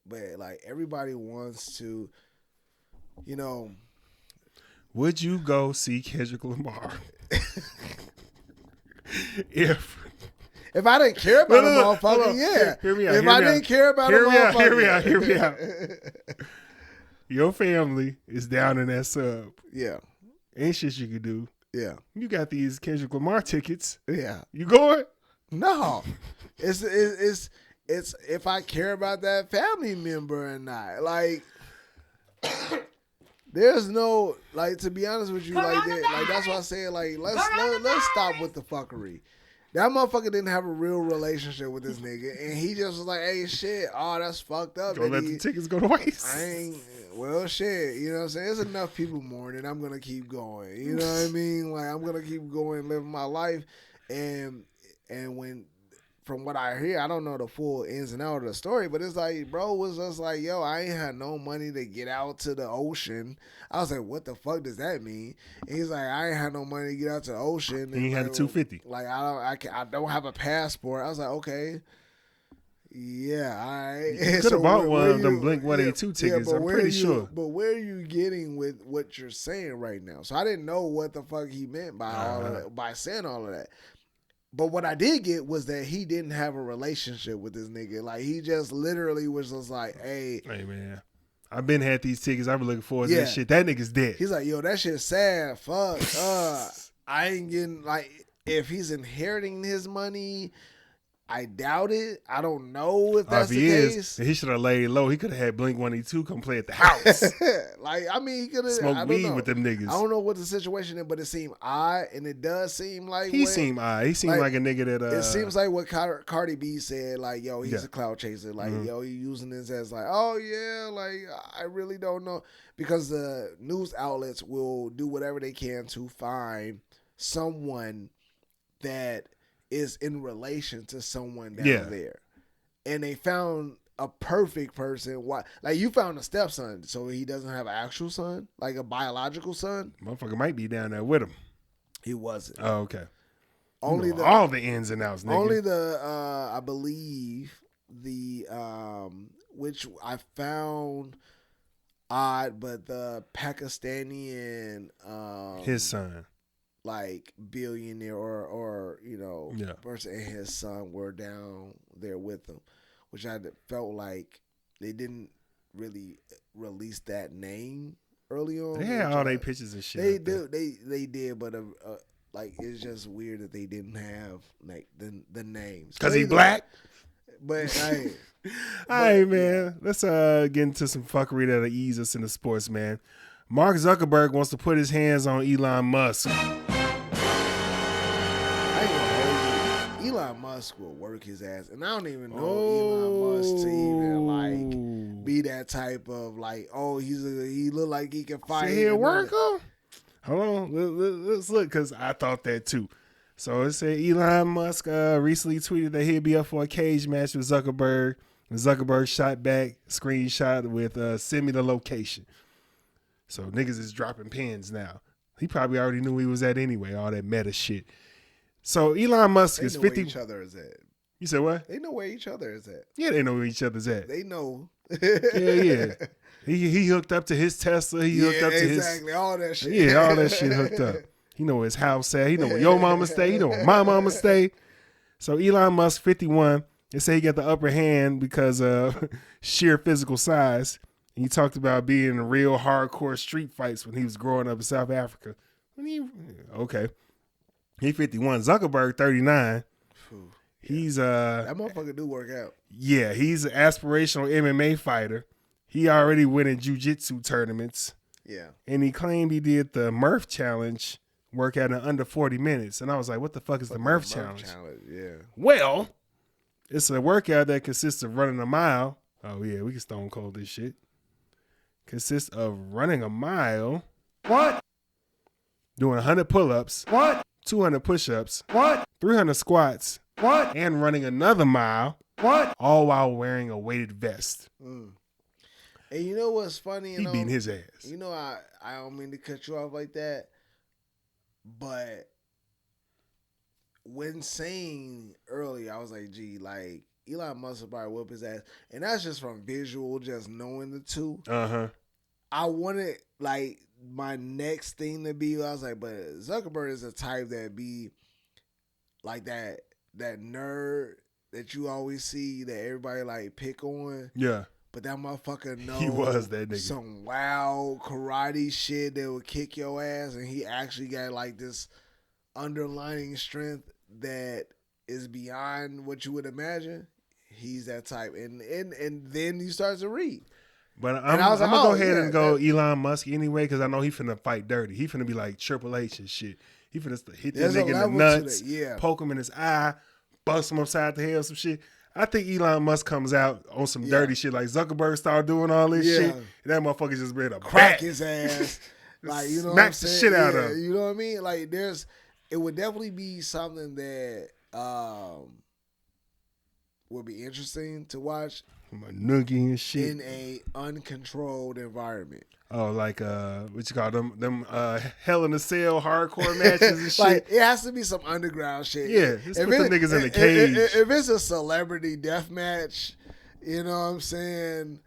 but like everybody wants to, you know. Would you go see Kendrick Lamar? If I didn't care about a motherfucker, yeah. Hear me out. If I didn't care about a motherfucker, Hear me out. Your family is down in that sub. Yeah. Ain't shit you could do. Yeah. You got these Kendrick Lamar tickets. Yeah. You going? No. It's if I care about that family member or not. Like, there's no, like, to be honest with you, like that's why I say, like, let's stop with the fuckery. That motherfucker didn't have a real relationship with this nigga, and he just was like, "Hey, shit, that's fucked up." Don't let the tickets go to waste. Well, shit, you know what I'm saying? There's enough people mourning. I'm gonna keep going. You know what I mean? Like, I'm gonna keep going, living my life, and when. From what I hear, I don't know the full ins and outs of the story, but it's like, bro was just like, yo, I ain't had no money to get out to the ocean. I was like, what the fuck does that mean? And he's like, I ain't had no money to get out to the ocean. And he had a $250. Like, I don't have a passport. I was like, okay. Yeah, all right. You could have bought one of them Blink 182 tickets, I'm pretty sure. But where are you getting with what you're saying right now? So I didn't know what the fuck he meant by all of that, by saying all of that. But what I did get was that he didn't have a relationship with this nigga. Like, he just literally was just like, hey, man, I've been had these tickets. I've been looking forward to this shit. That nigga's dead. He's like, yo, that shit's sad. Fuck. I ain't getting, like, if he's inheriting his money, I doubt it. I don't know if that's the case. He should have laid low. He could have had Blink 182 come play at the house. Like, I mean, he could have smoked weed with them niggas. I don't know what the situation is, but it seemed odd, and it does seem like he seemed odd. He seemed like a nigga that. It seems like what Cardi B said. Like, yo, he's a clout chaser. Like, yo, he using this as like, oh yeah, like I really don't know, because the news outlets will do whatever they can to find someone that is in relation to someone down there. And they found a perfect person. Why? Like, you found a stepson, so he doesn't have an actual son, like a biological son. Motherfucker might be down there with him. He wasn't. Oh, okay. Only all the ins and outs, nigga. Only the I believe the which I found odd, but the Pakistani his son, like billionaire or you know, person and his son were down there with him, which I felt like they didn't really release that name early on. They had all their pictures and shit. They did, but like, it's just weird that they didn't have like the names because he black. But hey, all right, man. Let's get into some fuckery that'll ease us into sports, man. Mark Zuckerberg wants to put his hands on Elon Musk. Elon Musk will work his ass, and I don't even know Elon Musk to even like be that type of like, he look like he can fight. See, he'll work him. Hold on, let's look, because I thought that too. So it said Elon Musk recently tweeted that he'd be up for a cage match with Zuckerberg. And Zuckerberg shot back, screenshot with send me the location. So niggas is dropping pins now. He probably already knew he was at anyway, all that meta shit. So Elon Musk is 50. Where each other is at. You said what? They know where each other is at. Yeah, they know where each other's at. They know. Yeah. He hooked up to his Tesla. He hooked up to his. Exactly, all that shit. Yeah, all that shit hooked up. He know where his house at. He know where your mama stay. He know where my mama stay. So Elon Musk, 51, they say he got the upper hand because of sheer physical size. And he talked about being in real hardcore street fights when he was growing up in South Africa. Okay. He 51. Zuckerberg, 39. He's that motherfucker do work out. Yeah, he's an aspirational MMA fighter. He already went in jiu-jitsu tournaments. Yeah. And he claimed he did the Murph Challenge workout in under 40 minutes. And I was like, what the fuck is the Murph Challenge? Yeah. Well, it's a workout that consists of running a mile. Oh, yeah, we can stone cold this shit. Consists of running a mile. What? Doing 100 pull-ups. What? 200 push-ups. What? 300 squats. What? And running another mile. What? All while wearing a weighted vest. And you know what's funny? He beating his ass. You know, I don't mean to cut you off like that, but when saying earlier, I was like, gee, like Elon Musk will probably whoop his ass, and that's just from visual, just knowing the two. I wanted like my next thing to be. I was like, but Zuckerberg is the type that be like that nerd that you always see that everybody like pick on. Yeah. But that motherfucker know He was that nigga. Some wild karate shit that would kick your ass, and he actually got like this underlying strength that is beyond what you would imagine. He's that type, and then you start to read. But I'm gonna go ahead and go Elon Musk anyway, because I know he finna fight dirty. He finna be like Triple H and shit. He finna hit that nigga in the nuts, poke him in his eye, bust him upside the head or some shit. I think Elon Musk comes out on some dirty shit, like Zuckerberg started doing all this shit, and that motherfucker just ready to crack his ass, like, you know, smack the shit out of him. You know what I mean? Like, it would definitely be something that would be interesting to watch. Noogie and shit in a uncontrolled environment. Oh, like what you call them Hell in a Cell hardcore matches and shit. Like, it has to be some underground shit. Yeah, let's put the niggas in the cage. If it's a celebrity death match, you know what I'm saying,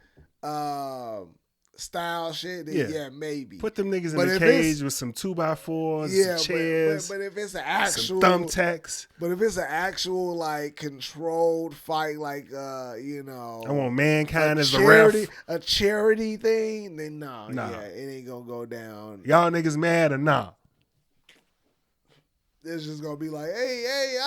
style shit, then yeah, maybe. Put them niggas in the cage with some 2x4s, some chairs. But if it's an actual some thumbtacks. But if it's an actual like controlled fight, like you know, I want Mankind as the ref. A charity thing, then nah, yeah, it ain't gonna go down. Y'all niggas mad or nah? It's just gonna be like, hey,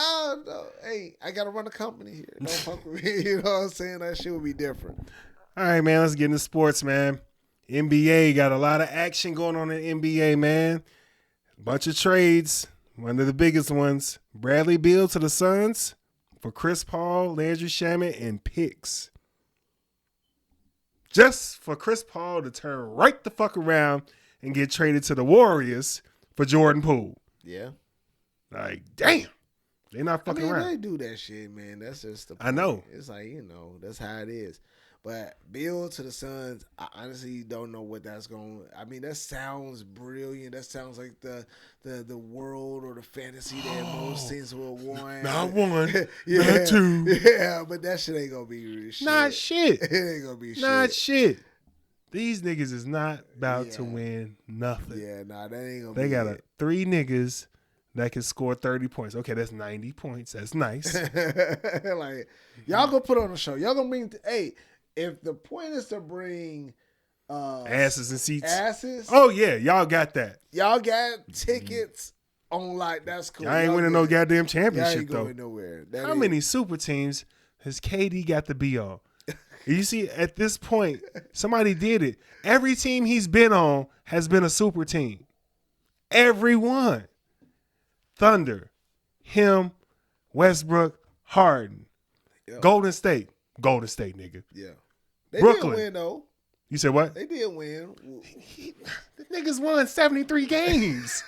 I gotta run a company here. Don't fuck with me. You know what I'm saying? That shit would be different. All right, man. Let's get into sports, man. NBA got a lot of action going on in NBA, man. Bunch of trades. One of the biggest ones. Bradley Beal to the Suns for Chris Paul, Landry Shamet, and picks. Just for Chris Paul to turn right the fuck around and get traded to the Warriors for Jordan Poole. Yeah. Like, damn. They not fucking around. They do that shit, man. That's just the point. I know. It's like, you know, that's how it is. But Bill to the Suns, I honestly don't know what that's going to... I mean, that sounds brilliant. That sounds like the world or the fantasy that most teams will want. Not one, yeah, not two. Yeah, but that shit ain't going to be shit. Not shit. It ain't going to be shit. Not shit. These niggas is not about to win nothing. Yeah, nah, that ain't going to be They got 3 niggas that can score 30 points. Okay, that's 90 points. That's nice. Like, y'all gonna put on a show. Y'all gonna bring... if the point is to bring asses and seats. Asses. Oh, yeah. Y'all got that. Y'all got tickets on, like, that's cool. I ain't winning no goddamn championship, y'all though. ain't going nowhere. How many super teams has KD got to be on? You see, at this point, somebody did it. Every team he's been on has been a super team. Every one. Thunder, him, Westbrook, Harden, Golden State, nigga. Yeah, they Brooklyn. did win though. You said what? They did win. The niggas won 73 games.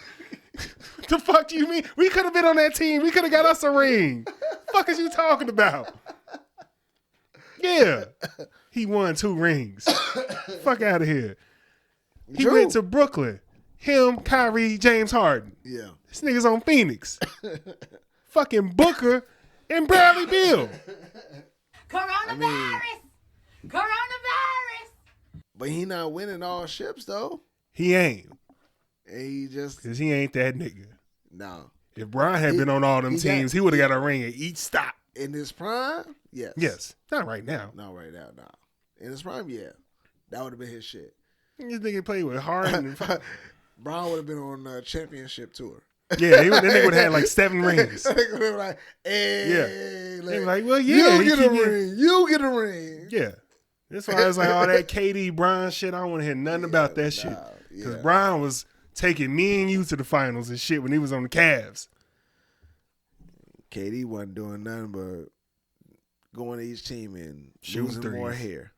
The fuck do you mean? We could have been on that team. We could have got us a ring. Fuck is you talking about? Yeah, he won 2 rings. Fuck out of here. He went to Brooklyn. Him, Kyrie, James Harden. Yeah. This nigga's on Phoenix. Fucking Booker and Bradley Beal. Coronavirus! Coronavirus! But he not winning all ships though. He ain't. And he just... Because he ain't that nigga. No. If Brian had been on all them teams, he would have got a ring at each stop. In his prime? Yes. Yes. Not right now. Not right now, no. In his prime, yeah. That would have been his shit. This nigga played with Harden. Brown would have been on a championship tour. Yeah, that nigga would have had like 7 rings. That nigga would have been like, hey. Yeah. They were like, well, yeah. You get a ring. You get a ring. Yeah. That's why it's like all that KD Brian shit. I don't want to hear nothing about that shit. Because Brian was taking me and you to the finals and shit when he was on the Cavs. KD wasn't doing nothing but going to each team and losing more hair.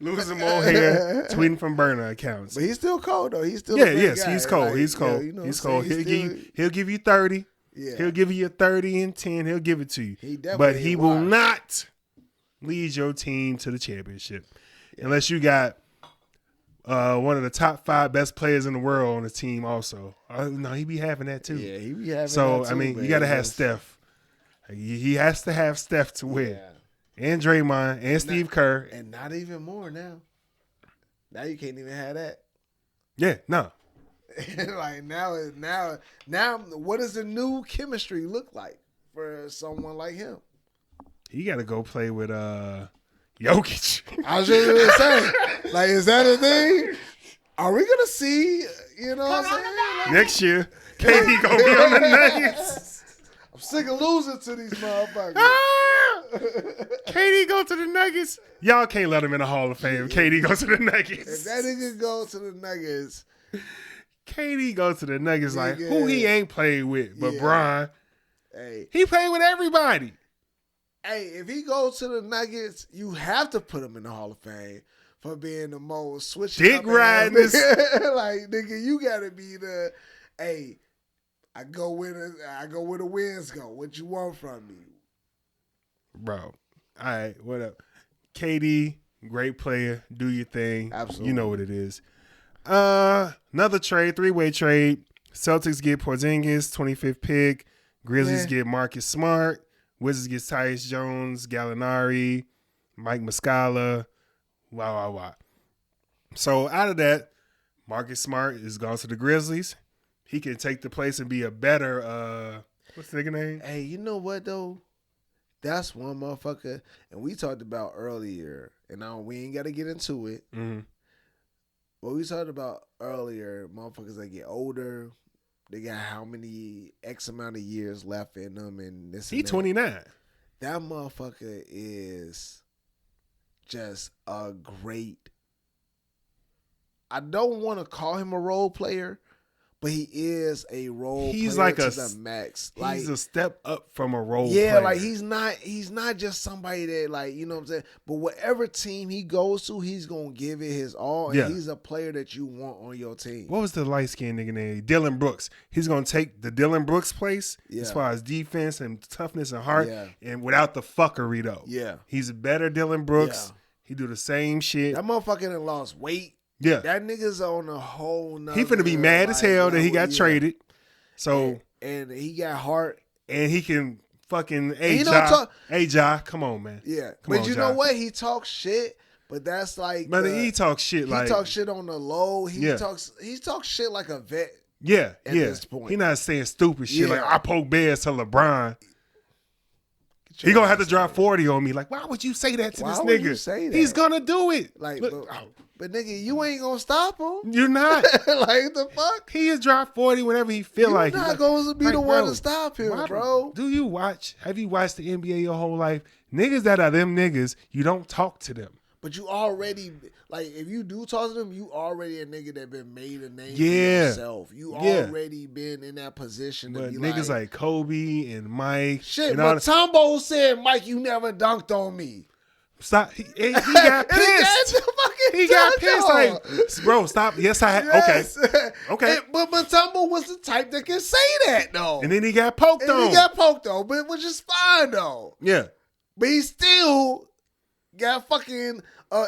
Losing more hair, tweeting from burner accounts. But he's still cold though. He's still guy. He's cold. Like, he's cold. You know he's cold. He'll give you 30. Yeah. He'll give you a 30 and 10. He'll give it to you. But he will not lead your team to the championship unless you got one of the top 5 best players in the world on the team also. No, he be having that too. Yeah, he be having so, that too. I mean, man. you got to have Steph. He has to have Steph to win. Yeah. And Draymond and Steve Kerr. And not even more now. Now you can't even have that. Yeah, no. Like now, what does the new chemistry look like for someone like him? He got to go play with Jokic. I was just gonna say, like, is that a thing? Are we gonna see? You know what I'm saying? Next year, KD gonna be on the Nuggets. I'm sick of losing to these motherfuckers. KD go to the Nuggets. Y'all can't let him in the Hall of Fame. KD go to the If Nuggets. that nigga go to the Nuggets, KD go to the Nuggets like Nigga. who he ain't played with, but Yeah. Bron. hey, He played with everybody. if he goes to the Nuggets, you have to put him in the Hall of Fame for being the most switching Dick up riding ass this- nigga. Like, nigga, you gotta be the. Hey, I go where the winds go. What you want from me? Bro. All right, what up? KD, great player. Do your thing. Absolutely. You know what it is. Another trade, 3-way trade. Celtics get Porzingis, 25th pick. Grizzlies Man. get Marcus Smart. Wizards get Tyus Jones, Gallinari, Mike Muscala. Wow. So out of that, Marcus Smart is gone to the Grizzlies. He can take the place and be a better what's the nigga name? Hey, you know what though? That's one motherfucker, and we talked about earlier, and now we ain't got to get into it. Mm-hmm. What we talked about earlier, motherfuckers that get older, they got how many X amount of years left in them, and this. He and that. 29. That motherfucker is just a great. I don't want to call him a role player, but he is a role He's player like to a- the max. He's a step up from a role yeah, player. like he's not just somebody that, like, you know what I'm saying? But whatever team he goes to, he's gonna give it his all. And Yeah. he's a player that you want on your team. What was the light-skinned nigga name? Dylan Brooks. He's going to take the Dylan Brooks place as Yeah. far as defense and toughness and heart, Yeah. and without the fuckery, though. Yeah. He's a better Dylan Brooks. Yeah. He do the same shit. That motherfucker done lost weight. Yeah. That nigga's on a whole nother. He finna be mad as hell that he got traded. So, And he got heart. and he can fucking, he hey, don't Ja, talk- come on, man. Yeah. Come But on, you Ja. know what? He talks shit, but that's like. But he talks shit like. He talks shit on the low. He Yeah. talks shit like a vet. Yeah, at yeah. this point. He not saying stupid shit like, Yeah. I poke bears to LeBron. He gonna have to drop 40 on me. Like, why would you say that to Why this would nigga? you say that? He's gonna do it. Like, Look, but nigga, you ain't gonna stop him. you're not. Like the fuck? He has dropped 40 whenever he feel You're like. not Like, gonna be the like, one bro, to stop him, why- bro. Do you watch? Have you watched the NBA your whole life? Niggas that are them niggas, you don't talk to them. But you already, like, if you do talk to them, you already a nigga that been made a name for Yeah. yourself. You Yeah. already been in that position to But be niggas like Kobe and Mike. shit. and all But Tumbo said, Mike, you never dunked on me. stop. He got And he got pissed. the fucking He got dunk pissed. on. Like, bro, stop. Yes, I had. Yes. Okay. But Tumbo was the type that can say that though. And then he got poked And on. he got poked on, but which is fine though. Yeah. But he still got fucking.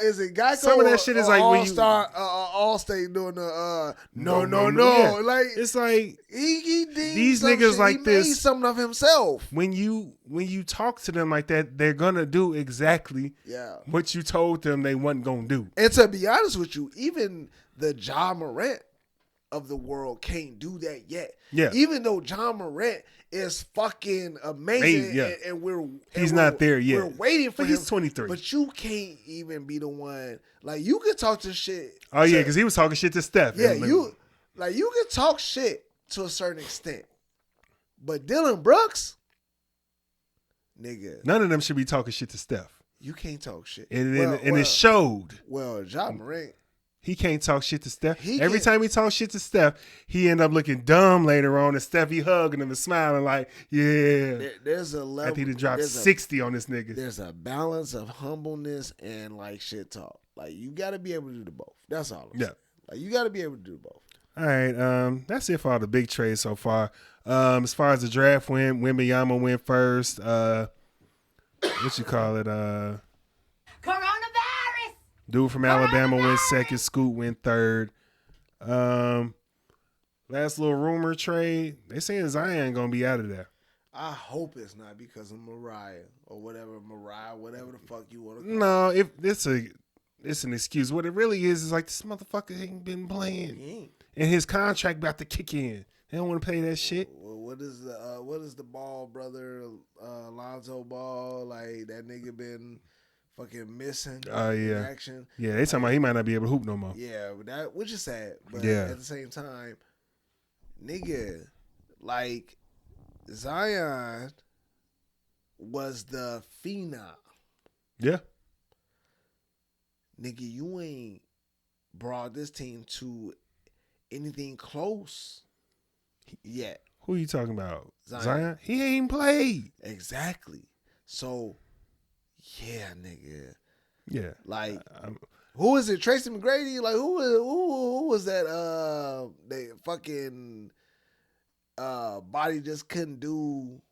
Is it Geico? Some of that shit is like when you- All-State doing the no. Yeah. Like It's like he did These some niggas shit. like he this- made something of himself. when you talk to them like that, they're gonna do exactly Yeah. what you told them they wasn't gonna do. And to be honest with you, even the John Morant of the world can't do that yet. Yeah. Even though John Morant is fucking amazing, Yeah. and He's not there yet. We're waiting for But him. he's 23. But you can't even be the one. Like, you can talk to shit. Oh yeah, because he was talking shit to Steph. Yeah, And you can talk shit to a certain extent. But Dylan Brooks, nigga, none of them should be talking shit to Steph. you can't talk shit. And Well, it showed. Well, John Morant. He can't talk shit to Steph. He Every can- time he talks shit to Steph, he end up looking dumb later on, and Steph he hugging him and smiling like, yeah. There's a level. After he done dropped there's a- 60 on this nigga. There's a balance of humbleness and like shit talk. Like, you got to be able to do the both. That's all. I'm Yeah. saying. Like, you got to be able to do both. All right, that's it for all the big trades so far. As far as the draft went, Wembanyama went first. What you call it? Coronavirus. Dude from Alabama went second. Scoot went third. Last little rumor trade. They saying Zion gonna be out of there. I hope it's not because of Mariah or whatever whatever the fuck you want to call No, if it's an excuse. What it really is like this motherfucker ain't been playing, He ain't. and his contract about to kick in. They don't want to pay that shit. Well, what is the Ball brother, Lonzo Ball? Like that nigga been fucking missing. In action. Yeah, they talking about he might not be able to hoop no more. Yeah, which is sad. But Yeah. at the same time, nigga, like Zion was the phenom. Yeah. Nigga, you ain't brought this team to anything close yet. Who you talking about? Zion. Zion? He ain't played. Exactly. So, yeah, nigga. Yeah. Like, who is it? Tracy McGrady? Like, who was that? They fucking body just couldn't do.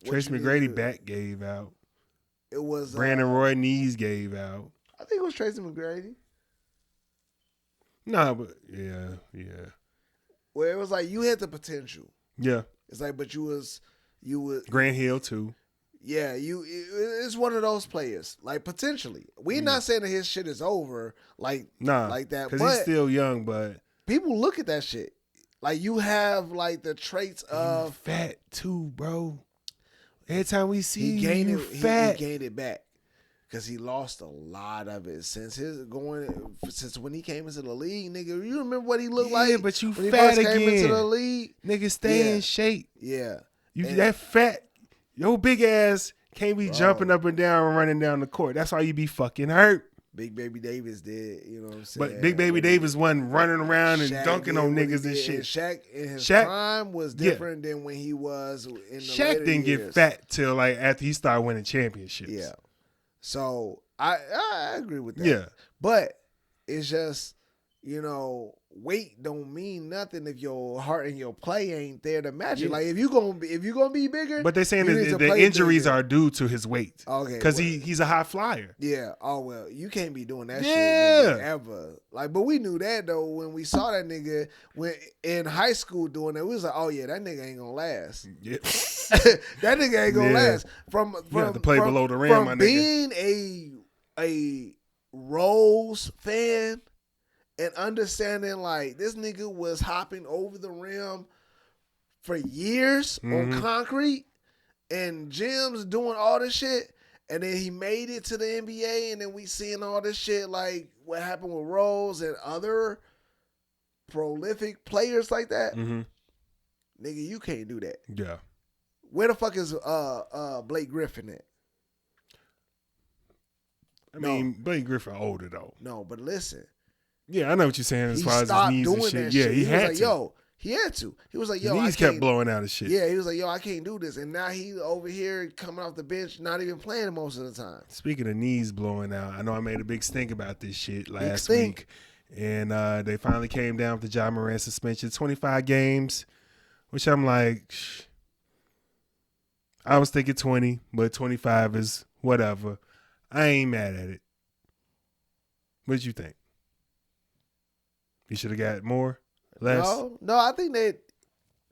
Tracy McGrady back gave out. It was Brandon Roy knees gave out. I think it was Tracy McGrady. Nah, but yeah. Where it was like you had the potential. Yeah. It's like, but you was Grant Hill too. Yeah, it's one of those players. Like potentially, we're not saying that his shit is over. Like like that, because but he's still young. But people look at that shit. Like you have like the traits of fat too, bro. Every time we see he gained you it, fat. he gained it back because he lost a lot of it since when he came into the league, nigga. You remember what he looked like? But you when fat he first came into again. the league, Nigga, stay in shape. Yeah, That fat, your big ass can't be jumping up and down and running down the court. That's why you be fucking hurt. Big Baby Davis did, you know what I'm saying? But Big Baby Davis wasn't running around and dunking on niggas and shit. And Shaq in his prime was different than when he was in the Shaq later didn't years. get fat till like after he started winning championships. Yeah. So I agree with that. Yeah. But it's just, weight don't mean nothing if your heart and your play ain't there to match it. Like if you gonna be bigger. But they're saying you need that to the play injuries bigger. are due to his weight. Okay. Because he's a high flyer. Yeah. Oh well, you can't be doing that Yeah. shit nigga, ever. Like, but we knew that though when we saw that nigga when in high school doing that. We was like, oh yeah, that nigga ain't gonna last. Yeah. That nigga ain't gonna last. From have to play below the rim, my nigga. Being a Rose fan and understanding like this nigga was hopping over the rim for years on concrete and gyms doing all this shit, and then he made it to the NBA, and then we seeing all this shit like what happened with Rose and other prolific players like that. Mm-hmm. Nigga, you can't do that. Yeah. Where the fuck is Blake Griffin at? I mean, Blake Griffin older though. No, but listen. Yeah, I know what you're saying as He far as his stopped knees doing and shit. that Yeah, shit. he was had like, to. yo, he had to. He was like, yo, His knees kept blowing out of shit. Yeah, he was like, yo, I can't do this. And now he over here coming off the bench, not even playing most of the time. Speaking of knees blowing out, I know I made a big stink about this shit last week. And they finally came down with the Ja Morant suspension. 25 games, which I'm like, I was thinking 20, but 25 is whatever. I ain't mad at it. What you think? He should have got more? Less? No, I think that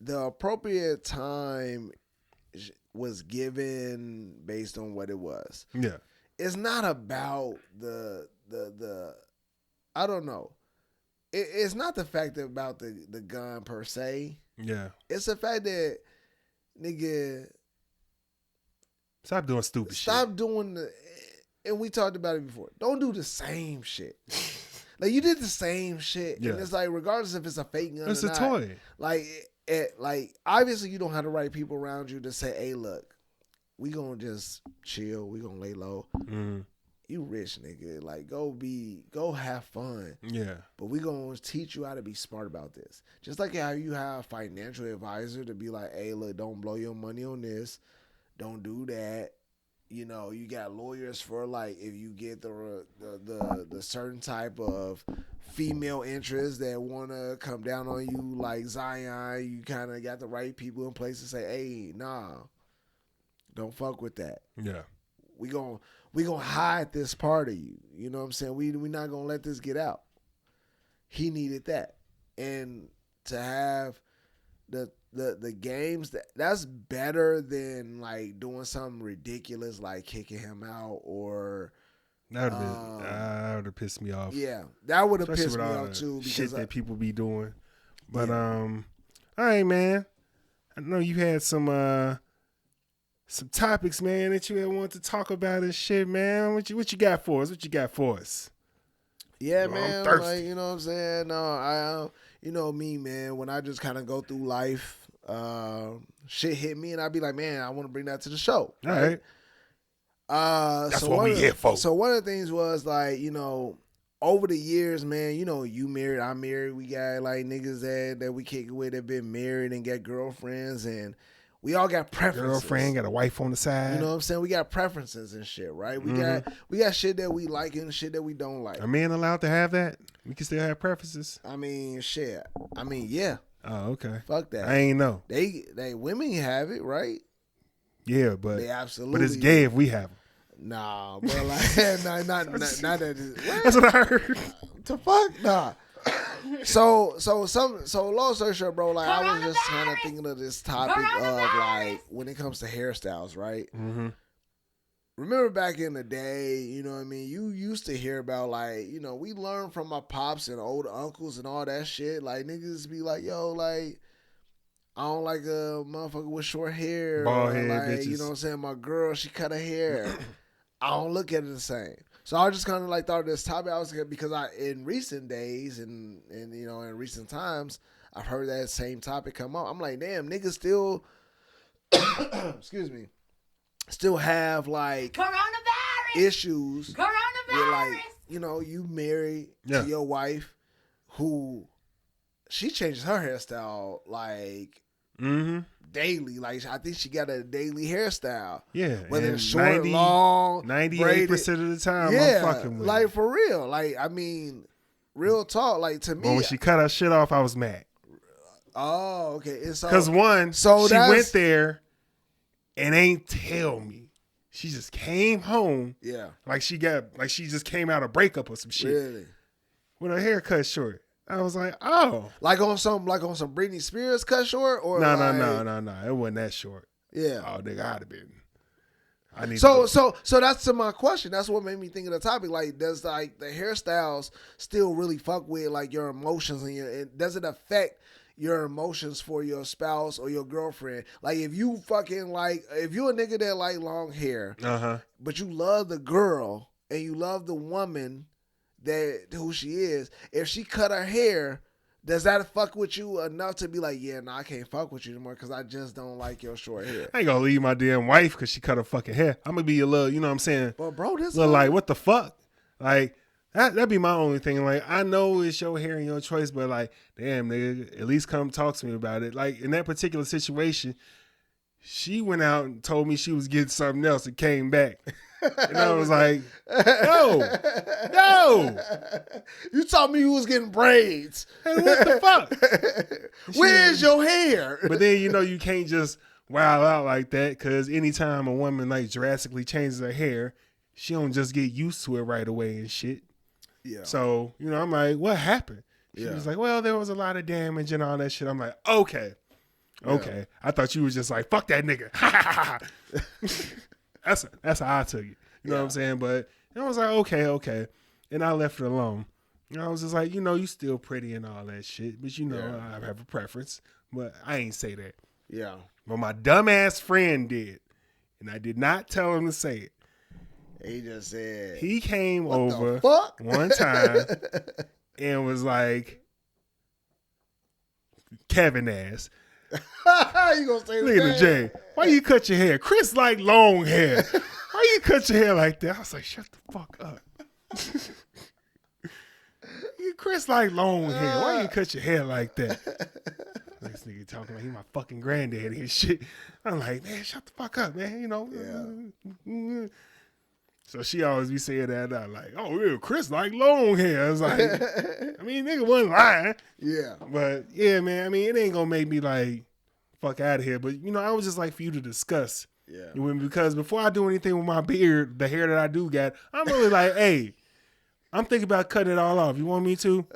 the appropriate time was given based on what it was. Yeah. It's not about the I don't know. It's not the fact about the gun per se. Yeah. It's the fact that, nigga, Stop doing stupid shit. stop doing and we talked about it before. Don't do the same shit. Like you did the same shit, Yeah. and it's like regardless if it's a fake gun, It's or a not, toy. like obviously you don't have the right people around you to say, "Hey, look, we gonna just chill. We gonna lay low. Mm-hmm. You rich nigga, like go have fun. Yeah. But we gonna teach you how to be smart about this. Just like how you have a financial advisor to be like, hey, look, don't blow your money on this. Don't do that. You know, you got lawyers for like if you get the certain type of female interest that want to come down on you like Zion, you kind of got the right people in place to say, hey, nah, don't fuck with that. Yeah. gonna hide this part of you. You know what I'm saying? We not gonna let this get out. He needed that, and to have the games that's better than like doing something ridiculous like kicking him out or. That would have pissed me off. Yeah, that would have pissed me all off too. Because shit that people be doing. But all right, man. I know you had some topics, man, that you had wanted to talk about and shit, man. What you got for us? What you got for us? Yeah, Well, man. I'm thirsty. Like, you know what I'm saying? No, you know me, man. When I just kind of go through life, shit hit me, and I be like, man, I want to bring that to the show. All right. That's what we here for. So one of the things was like, you know, over the years, man, you know, you married, I'm married. We got like niggas that we kick with that been married and got girlfriends, and we all got preferences. Girlfriend, got a wife on the side. You know what I'm saying? We got preferences and shit, right? We got shit that we like and shit that we don't like. Are men allowed to have that? We can still have preferences. I mean, shit. I mean, yeah. Oh, okay. Fuck that. I ain't know. They women have it, right? Yeah, but They absolutely. But it's gay if we have them. Nah, but like, not that. That's what I heard. The fuck, nah. So long story short, bro. Like I was just kind of thinking of this topic of like when it comes to hairstyles, right? Mm-hmm. Remember back in the day, you know what I mean? You used to hear about like, you know, we learned from my pops and old uncles and all that shit. Like niggas be like, yo, like. I don't like a motherfucker with short hair. Bald head, like, bitches. You know what I'm saying? My girl, she cut her hair. I don't look at it the same. So I just kind of like thought of this topic. I was because in recent days and you know in recent times I've heard that same topic come up. I'm like, damn, niggas still, excuse me, still have like Coronavirus. issues Coronavirus. with like you know you married to your wife who she changes her hairstyle like daily. Like I think she got a daily hairstyle. Yeah, whether it's short, long, 98% of the time, yeah, I'm fucking with like it. for real. Like I mean, real talk. Like to me, But when she cut her shit off, I was mad. Oh, okay. Because she went there and ain't tell me. She just came home. Yeah, like she just came out of breakup or some shit. Really, with her hair cut short. I was like, oh, like on some Britney Spears cut short or no, it wasn't that short. Yeah, oh, nigga, I'd have been. I need so that's to my question. That's what made me think of the topic. Like, does like the hairstyles still really fuck with like your emotions and does it affect your emotions for your spouse or your girlfriend? Like, if you fucking like, if you a nigga that like long hair, but you love the girl and you love the woman that who she is, if she cut her hair, does that fuck with you enough to be like, yeah, no, I can't fuck with you anymore because I just don't like your short hair? I ain't gonna leave my damn wife because she cut her fucking hair. I'm gonna be a little, you know what I'm saying? But bro, this little like, what the fuck? Like, that'd be my only thing. Like, I know it's your hair and your choice, but like, damn, nigga, at least come talk to me about it. Like, in that particular situation, she went out and told me she was getting something else and came back. And I was like, no. You told me you was getting braids. Hey, what the fuck? Where's your hair? But then, you know, you can't just wild out like that because anytime a woman like drastically changes her hair, she don't just get used to it right away and shit. Yeah. So, you know, I'm like, what happened? She was like, well, there was a lot of damage and all that shit. I'm like, okay. Yeah. I thought you was just like, fuck that nigga. That's how I took it. You know what I'm saying? But I was like, okay. And I left it alone. And I was just like, you know, you still pretty and all that shit. But you know, I have a preference. But I ain't say that. Yeah. But my dumbass friend did. And I did not tell him to say it. He just said. He came over one time and was like, Kevin ass. You gonna say look at the J. Why you cut your hair? Chris like long hair. Why you cut your hair like that? I was like, shut the fuck up. Chris like long hair. Why you cut your hair like that? This nigga talking like he my fucking granddaddy and shit. I'm like, man, shut the fuck up, man. You know. So she always be saying that. I'm like, oh, yeah, Chris like long hair. I was like, I mean, nigga wasn't lying. Yeah. But yeah, man, I mean, it ain't gonna make me like fuck out of here. But you know, I was just like for you to discuss. Yeah. Because before I do anything with my beard, the hair that I do got, I'm really like, hey, I'm thinking about cutting it all off. You want me to?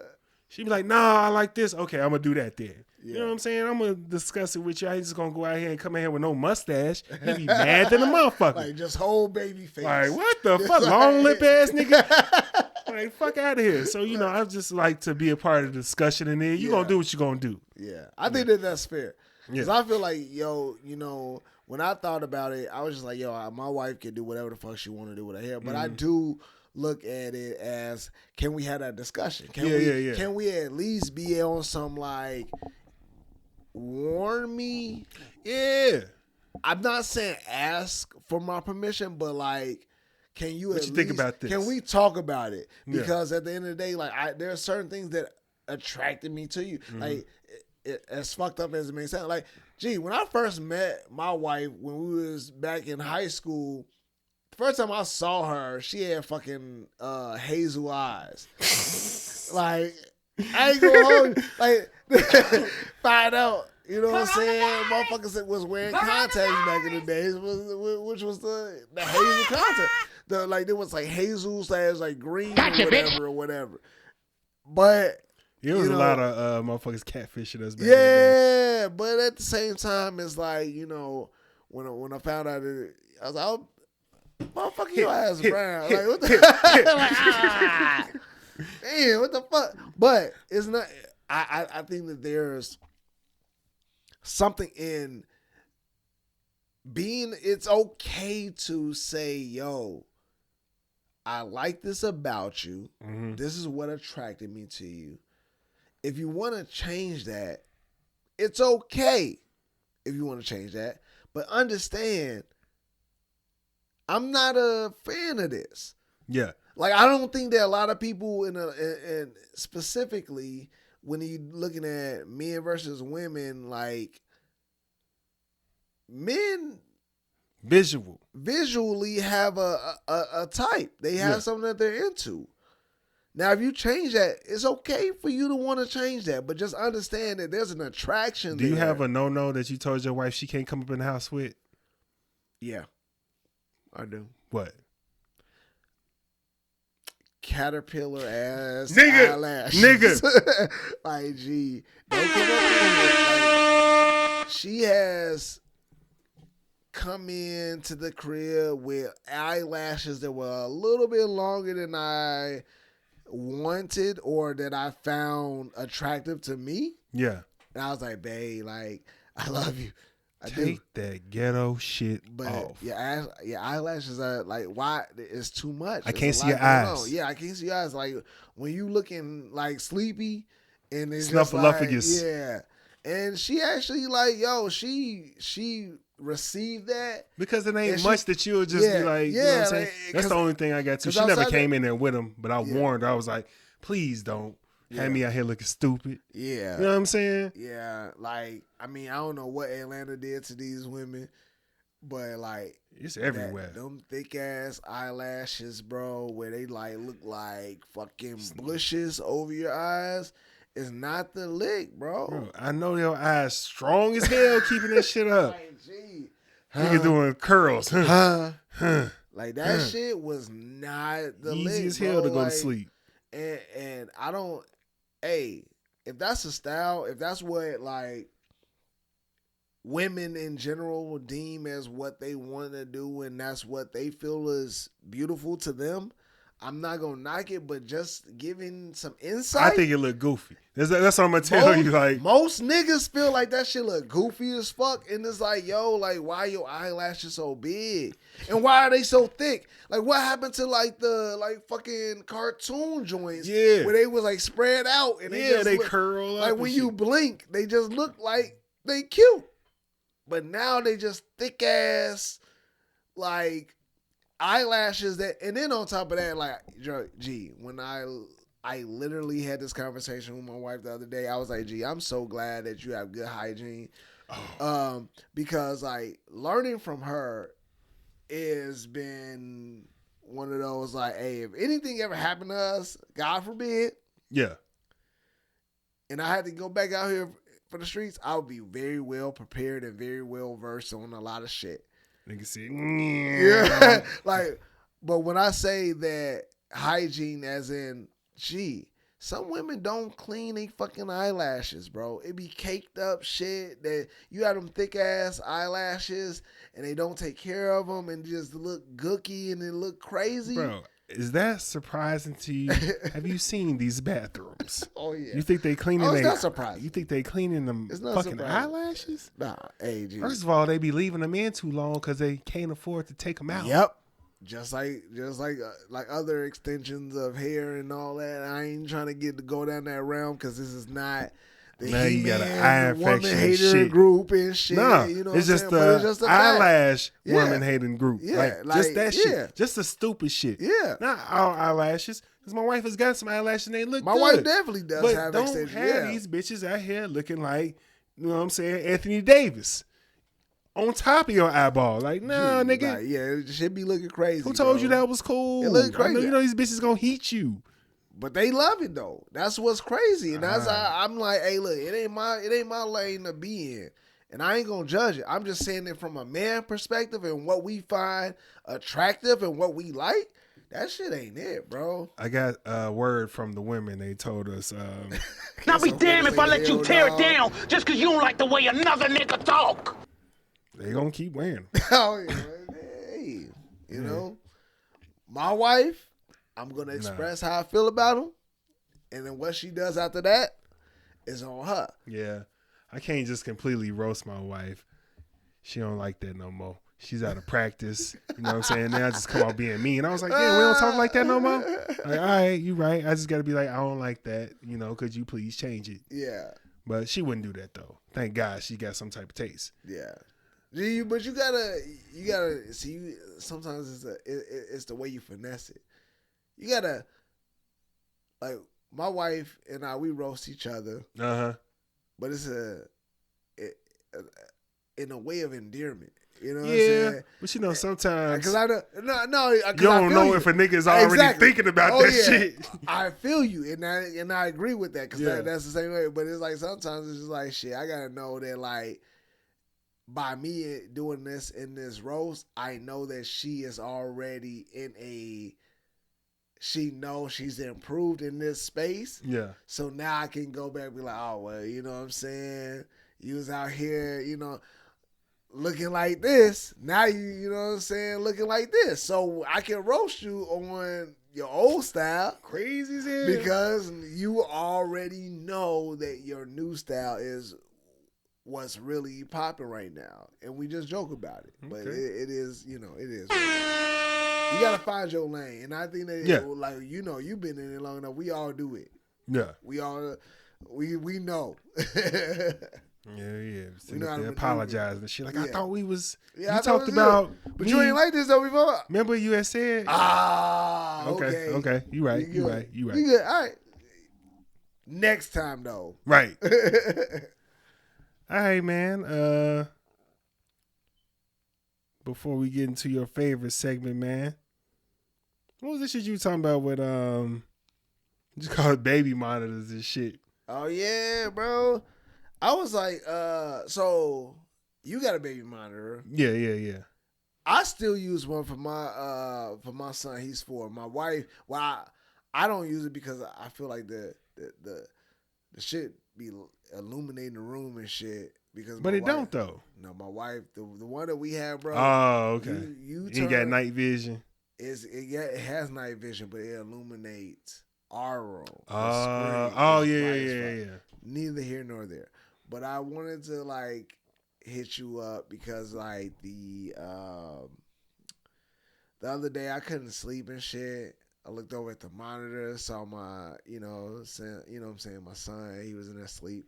She be like, nah, I like this. Okay, I'm gonna do that then. You know what I'm saying? I'm gonna discuss it with you. I ain't just gonna go out here and come in here with no mustache. He be mad than a motherfucker. Like just whole baby face. Like, what the fuck? Long lip ass nigga. Like, fuck out of here. So, you know, I just like to be a part of the discussion, and then you gonna do what you gonna do. Yeah. I think that's fair. Because I feel like, yo, you know, when I thought about it, I was just like, yo, my wife can do whatever the fuck she want to do with her hair. But I do look at it as, can we have that discussion? Can we at least be on some like, warn me? Yeah. I'm not saying ask for my permission, but like, can you think about this? Can we talk about it? Because at the end of the day, like there are certain things that attracted me to you. Like as fucked up as it may sound, like, gee, when I first met my wife when we was back in high school, the first time I saw her, she had fucking hazel eyes. Like, I ain't gonna hold you. Like, find out. You know what I'm saying? Motherfuckers was wearing contacts back in the days, which was the hazel contact. There was like hazel / like green or whatever. But there was a lot of motherfuckers catfishing us back in the day. But at the same time, it's like, you know, when I found out it, I was like, oh, motherfucker, your ass brown. Like, what the damn, what the fuck? But it's not. I think that there's something in being, it's okay to say, yo, I like this about you. This is what attracted me to you. If you want to change that, it's okay if you want to change that. But understand, I'm not a fan of this. Yeah. Like, I don't think that a lot of people, and specifically when you're looking at men versus women, like, men visually have a type. They have something that they're into. Now, if you change that, it's okay for you to want to change that, but just understand that there's an attraction there. Do you have a no-no that you told your wife she can't come up in the house with? Yeah. I do. What? Caterpillar ass nigga, eyelashes. Nigga. Like, gee, don't come up with like, she has come into the crib with eyelashes that were a little bit longer than I wanted or that I found attractive to me. Yeah. And I was like, babe, like, I love you. Take that ghetto shit off. Your eyelashes are like, why? It's too much. I can't see your eyes. Yeah, I can't see your eyes. Like, when you looking like sleepy and it's Snuffleupagus. Just like, yeah. And she actually like, yo, she received that. Because it ain't much that you'll just be like, you know what I'm saying? That's the only thing I got to. She never came in there with him, but I warned her. I was like, please don't. Have me out here looking stupid. Yeah. You know what I'm saying? Yeah. Like, I mean, I don't know what Atlanta did to these women, but like, it's everywhere. Them thick ass eyelashes, bro, where they like look like fucking bushes over your eyes is not the lick, bro. I know your eyes strong as hell keeping that shit up. Like, gee. Nigga doing curls. Like, that shit was not the lick, easy as hell to go to sleep. And I don't, hey, if that's a style, if that's what like women in general will deem as what they want to do and that's what they feel is beautiful to them, I'm not gonna knock it, but just giving some insight. I think it look goofy. That's what I'm gonna tell you. Like, most niggas feel like that shit look goofy as fuck, and it's like, yo, like, why your eyelashes so big, and why are they so thick? Like, what happened to like the fucking cartoon joints? Yeah, where they was like spread out and they curl up. Like when you blink, they just look like they cute, but now they just thick ass like eyelashes that, and then on top of that, like, gee, when I literally had this conversation with my wife the other day, I was like, gee, I'm so glad that you have good hygiene. Because like learning from her has been one of those like, hey, if anything ever happened to us, God forbid, and I had to go back out here for the streets, I would be very well prepared and very well versed on a lot of shit. Nigga said, yeah, like, but when I say that hygiene, as in, some women don't clean their fucking eyelashes, bro. It be caked up shit that you have them thick ass eyelashes and they don't take care of them and just look gooky and they look crazy. Bro, is that surprising to you? Have you seen these bathrooms? Oh yeah. You think they cleaning? It's not surprising. You think they cleaning them fucking eyelashes? Nah, hey, geez. First of all, they be leaving them in too long because they can't afford to take them out. Yep. Just like other extensions of hair and all that. I ain't trying to go down that realm because this is not the you got an eye woman infection hater shit. Group and shit. No, you know it's just it's the eyelash woman Yeah. hating group. Yeah, like just that shit. yeah. Just the stupid shit. Yeah. Not all eyelashes. Because my wife has got some eyelashes and they look My good. wife definitely does but have don't extensions. have Yeah. these bitches out here looking like, you know what I'm saying, Anthony Davis. On top of your eyeball. Like, nah, nigga. Like, yeah, it should be looking crazy. Who told bro. you that was cool? It looked crazy. I know, you know these bitches gonna heat you. But they love it though. That's what's crazy. And that's I'm like, hey, look, it ain't my lane to be in. And I ain't gonna judge it. I'm just saying it from a man perspective and what we find attractive and what we like. That shit ain't it, bro. I got a word from the women. They told us. Now be damned if I let you tear dog. it down just because you don't like the way another nigga talk. They gonna keep wearing them. Oh, yeah. Hey, you know, my wife, I'm gonna express how I feel about him, and then what she does after that is on her. Yeah, I can't just completely roast my wife. She don't like that no more. She's out of practice. You know what I'm saying? Now I just come out being mean. I was like, yeah, we don't talk like that no more. Like, all right, you right. I just got to be like, I don't like that. You know, could you please change it? Yeah, But she wouldn't do that though. Thank God she got some type of taste. yeah. But you gotta see. Sometimes it's the way you finesse it. You gotta, like, my wife and I, we roast each other. But it's in a way of endearment. You know what I'm saying? But you know, sometimes because I don't, no, you don't know if a nigga's already thinking about that shit. I feel you, and I agree with that because that's the same way. But it's like sometimes it's just like shit. I gotta know that, like, by me doing this in this roast, I know that she is already she knows she's improved in this space. Yeah. So now I can go back and be like, oh, well, you know what I'm saying? You was out here, you know, looking like this. Now you know what I'm saying, looking like this. So I can roast you on your old style. Crazy as hell. Because you already know that your new style is what's really popping right now, and we just joke about it. But it is, you know, it is. You gotta find your lane, and I think that, like, you know, you've been in it long enough. We all do it. Yeah, we all, we know. Yeah. So they apologize and shit. Like, I thought we was. Yeah, you talked about, but you ain't like this though before. Remember you had said. Okay. You right. You right. You good. All right. Next time though. Right. All right, man. Before we get into your favorite segment, man, what was the shit you were talking about with just call it baby monitors and shit? Oh yeah, bro. I was like, so you got a baby monitor? Yeah. I still use one for my son. He's 4. My wife, well, I don't use it because I feel like the shit be illuminating the room and shit. But it don't though. No, my wife, the one that we have, bro. Oh, okay. You got night vision. It has night vision, but it illuminates our room. Yeah. Neither here nor there. But I wanted to, like, hit you up because, like, the other day I couldn't sleep and shit. I looked over at the monitor, saw my, you know what I'm saying, my son, he was in there asleep.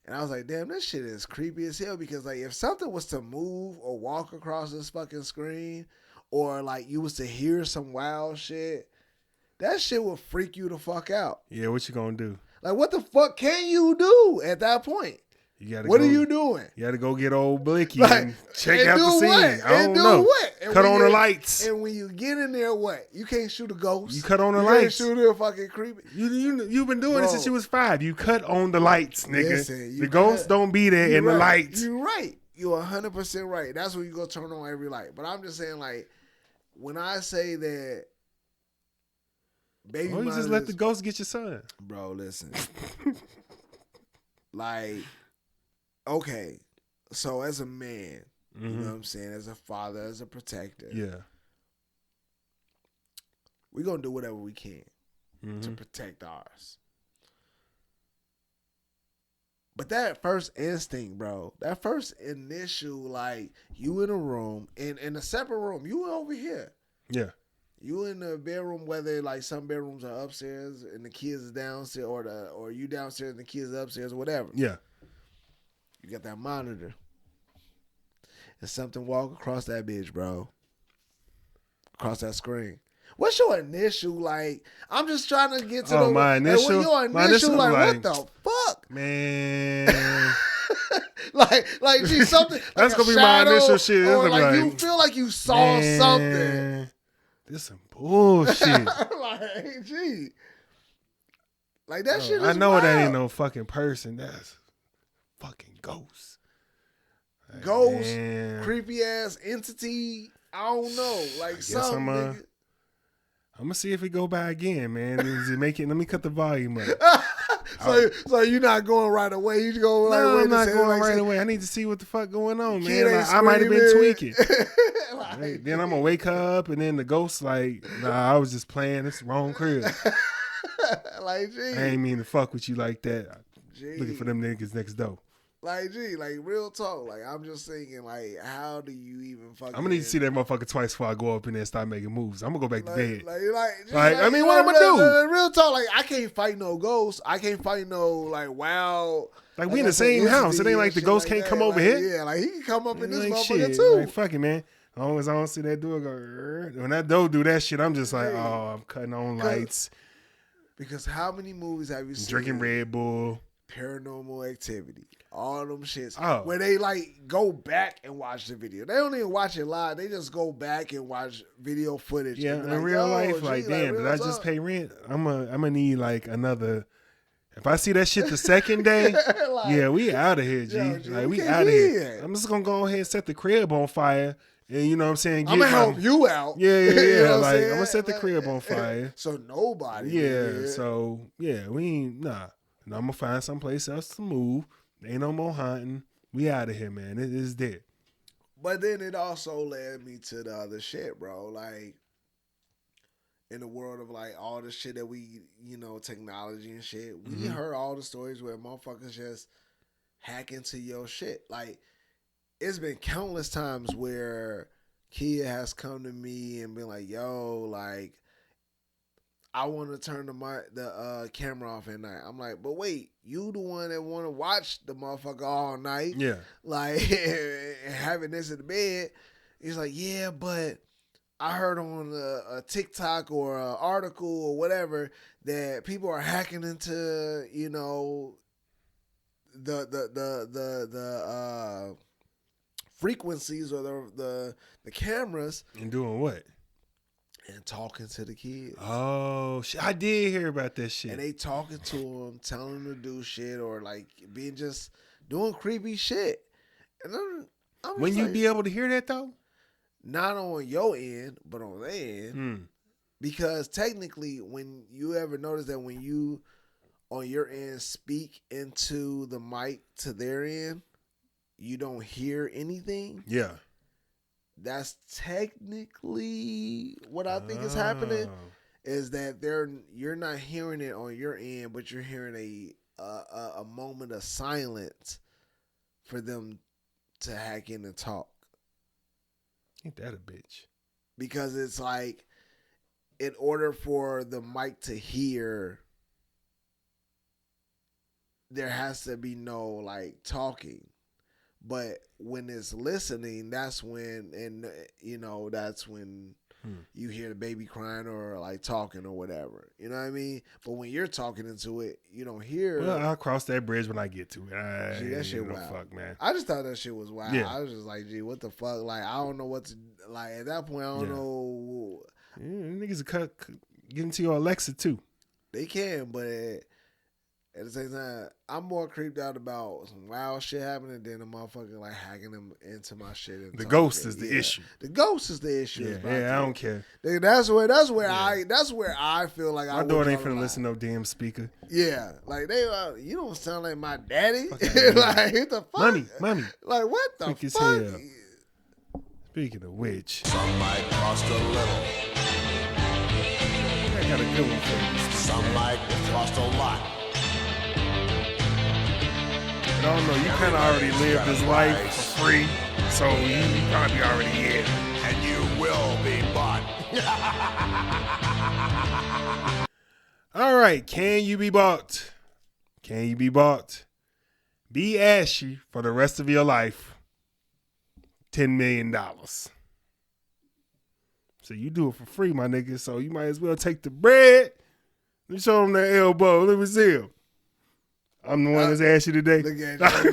And I was like, damn, this shit is creepy as hell because, like, if something was to move or walk across this fucking screen or, like, you was to hear some wild shit, that shit would freak you the fuck out. Yeah, what you gonna do? Like, what the fuck can you do at that point? What are you doing? You got to go get old Blicky and check out the scene. I don't do know. What? Cut on the lights. And when you get in there, what? You can't shoot a ghost. You cut on the lights. You can't shoot a fucking creepy. You've been doing it since you was 5. You cut on the lights, nigga. Listen, the ghosts don't be there in the lights. You're right. you're 100% right. That's when you go turn on every light. But I'm just saying, like, when I say that baby, you just let the ghost get your son, bro. Listen, like, okay, so as a man, you know what I'm saying, as a father, as a protector, yeah, we're gonna do whatever we can to protect ours. But that first instinct, bro, that first initial, like, you in a room, in a separate room, you over here. Yeah. You in the bedroom, whether, like, some bedrooms are upstairs and the kids is downstairs, or you downstairs and the kids are upstairs, or whatever. Yeah. You got that monitor. And something walk across that bitch, bro. Across that screen. What's your initial, like, I'm just trying to get to my initial? Your My initial, like, like, what the fuck? Man. like, gee, something. That's like gonna be my initial shit. Or like, you feel like you saw something. This some bullshit. Like, gee. Like, that shit is I know wild. that ain't no fucking person. That's fucking ghost. Like, Ghost, man. creepy ass entity. I don't know. Like, something. Nigga. I'm gonna see if it go by again, man. Is it make it? Let me cut the volume up. So you're not going right away. You go like, No, wait I'm not a second, going like, right away. I need to see what the fuck going on, kid man. ain't Like, I might have been screaming. tweaking. Like, Then I'm gonna wake up, and then the ghost like, nah, I was just playing. This wrong crib. like, gee. I ain't mean to fuck with you like that. Gee. Looking for them niggas next door. Like, gee, like, real talk. Like, I'm just thinking, like, how do you even fucking... I'm gonna need to see that motherfucker twice before I go up in there and start making moves. I'm gonna go back to bed. Like, I mean, what I'm gonna do? Real talk, like, I can't fight no ghosts. I can't fight no, like, wow. Like, we in the same house. It ain't like the ghost like can't that. come over like, here. Yeah, like, he can come up in this Like, motherfucker, shit. too. Like, fuck it, man. As long as I don't see that door go, when that door do that shit, I'm just like, oh, I'm cutting on lights. Because how many movies have you seen? Drinking Red Bull. Paranormal Activity. All them shits. Oh. Where they, like, go back and watch the video. They don't even watch it live. They just go back and watch video footage. Yeah, and be in like, real yo, life, gee, like, damn, real did I just talk. pay rent? I'm gonna need, like, another... If I see that shit the second day, Like, yeah, we out of here, G. yo, G, like, we we can't out of be here. here. I'm just gonna go ahead and set the crib on fire. And you know what I'm saying? I'm going to help you out. Yeah, You know what I'm like, saying? I'm gonna set the Like, crib on fire. So nobody. Yeah, so, yeah, we ain't, nah. And I'm gonna find someplace else to move. Ain't no more hunting. We out of here, man. It is dead. But then it also led me to the other shit, bro. Like, in the world of, like, all the shit that we, you know, technology and shit, we heard all the stories where motherfuckers just hack into your shit. Like, it's been countless times where Kia has come to me and been like, yo, like, I want to turn the camera off at night. I'm like, but wait, you the one that want to watch the motherfucker all night. Yeah. Like, having this in the bed. He's like, yeah, but I heard on a TikTok or an article or whatever that people are hacking into, you know, the frequencies or the cameras And doing what? and talking to the kids. Oh, shit. I did hear about that shit. And they talking to them, telling them to do shit or like being just doing creepy shit. And I'm When just you like, be able to hear that, though? not on your end, but on their end. Because technically, when you ever notice that when you on your end speak into the mic to their end, you don't hear anything. Yeah. That's technically what I think is happening. Is that you're not hearing it on your end, but you're hearing a moment of silence for them to hack in and talk. Ain't that a bitch? Because it's like, in order for the mic to hear, there has to be no like talking. But when it's listening, that's when, and you know, that's when you hear the baby crying or like talking or whatever. You know what I mean? But when you're talking into it, you don't hear. Well, I'll cross that bridge when I get to it. Gee, that shit no wild. fuck, man. I just thought that shit was wild. Yeah. I was just like, gee, what the fuck? Like, I don't know what to, like, at that point, I don't know. Yeah, niggas get into your Alexa, too. They can, but At the same time, I'm more creeped out about some wild shit happening than a motherfucker like hacking them into my shit. And The talking ghost shit. is the issue. The ghost is the issue. Yeah, I don't care. Nigga, that's where I feel like My daughter ain't finna listen to no damn speaker. Yeah, like they, you don't sound like my daddy. Like, what the fuck, mommy. Like what the Quick as fuck? hell. Speaking of which, Some might cost a little. I got a good one for you. Some might cost a lot. But I don't know, you kind of already lived this life for free, so you probably already in. And you will be bought. All right, can you be bought? Can you be bought? Be ashy for the rest of your life. $10 million. So you do it for free, my nigga, so you might as well take the bread. Let me show him that elbow. Let me see him. I'm the one that's ashy today. Look at you.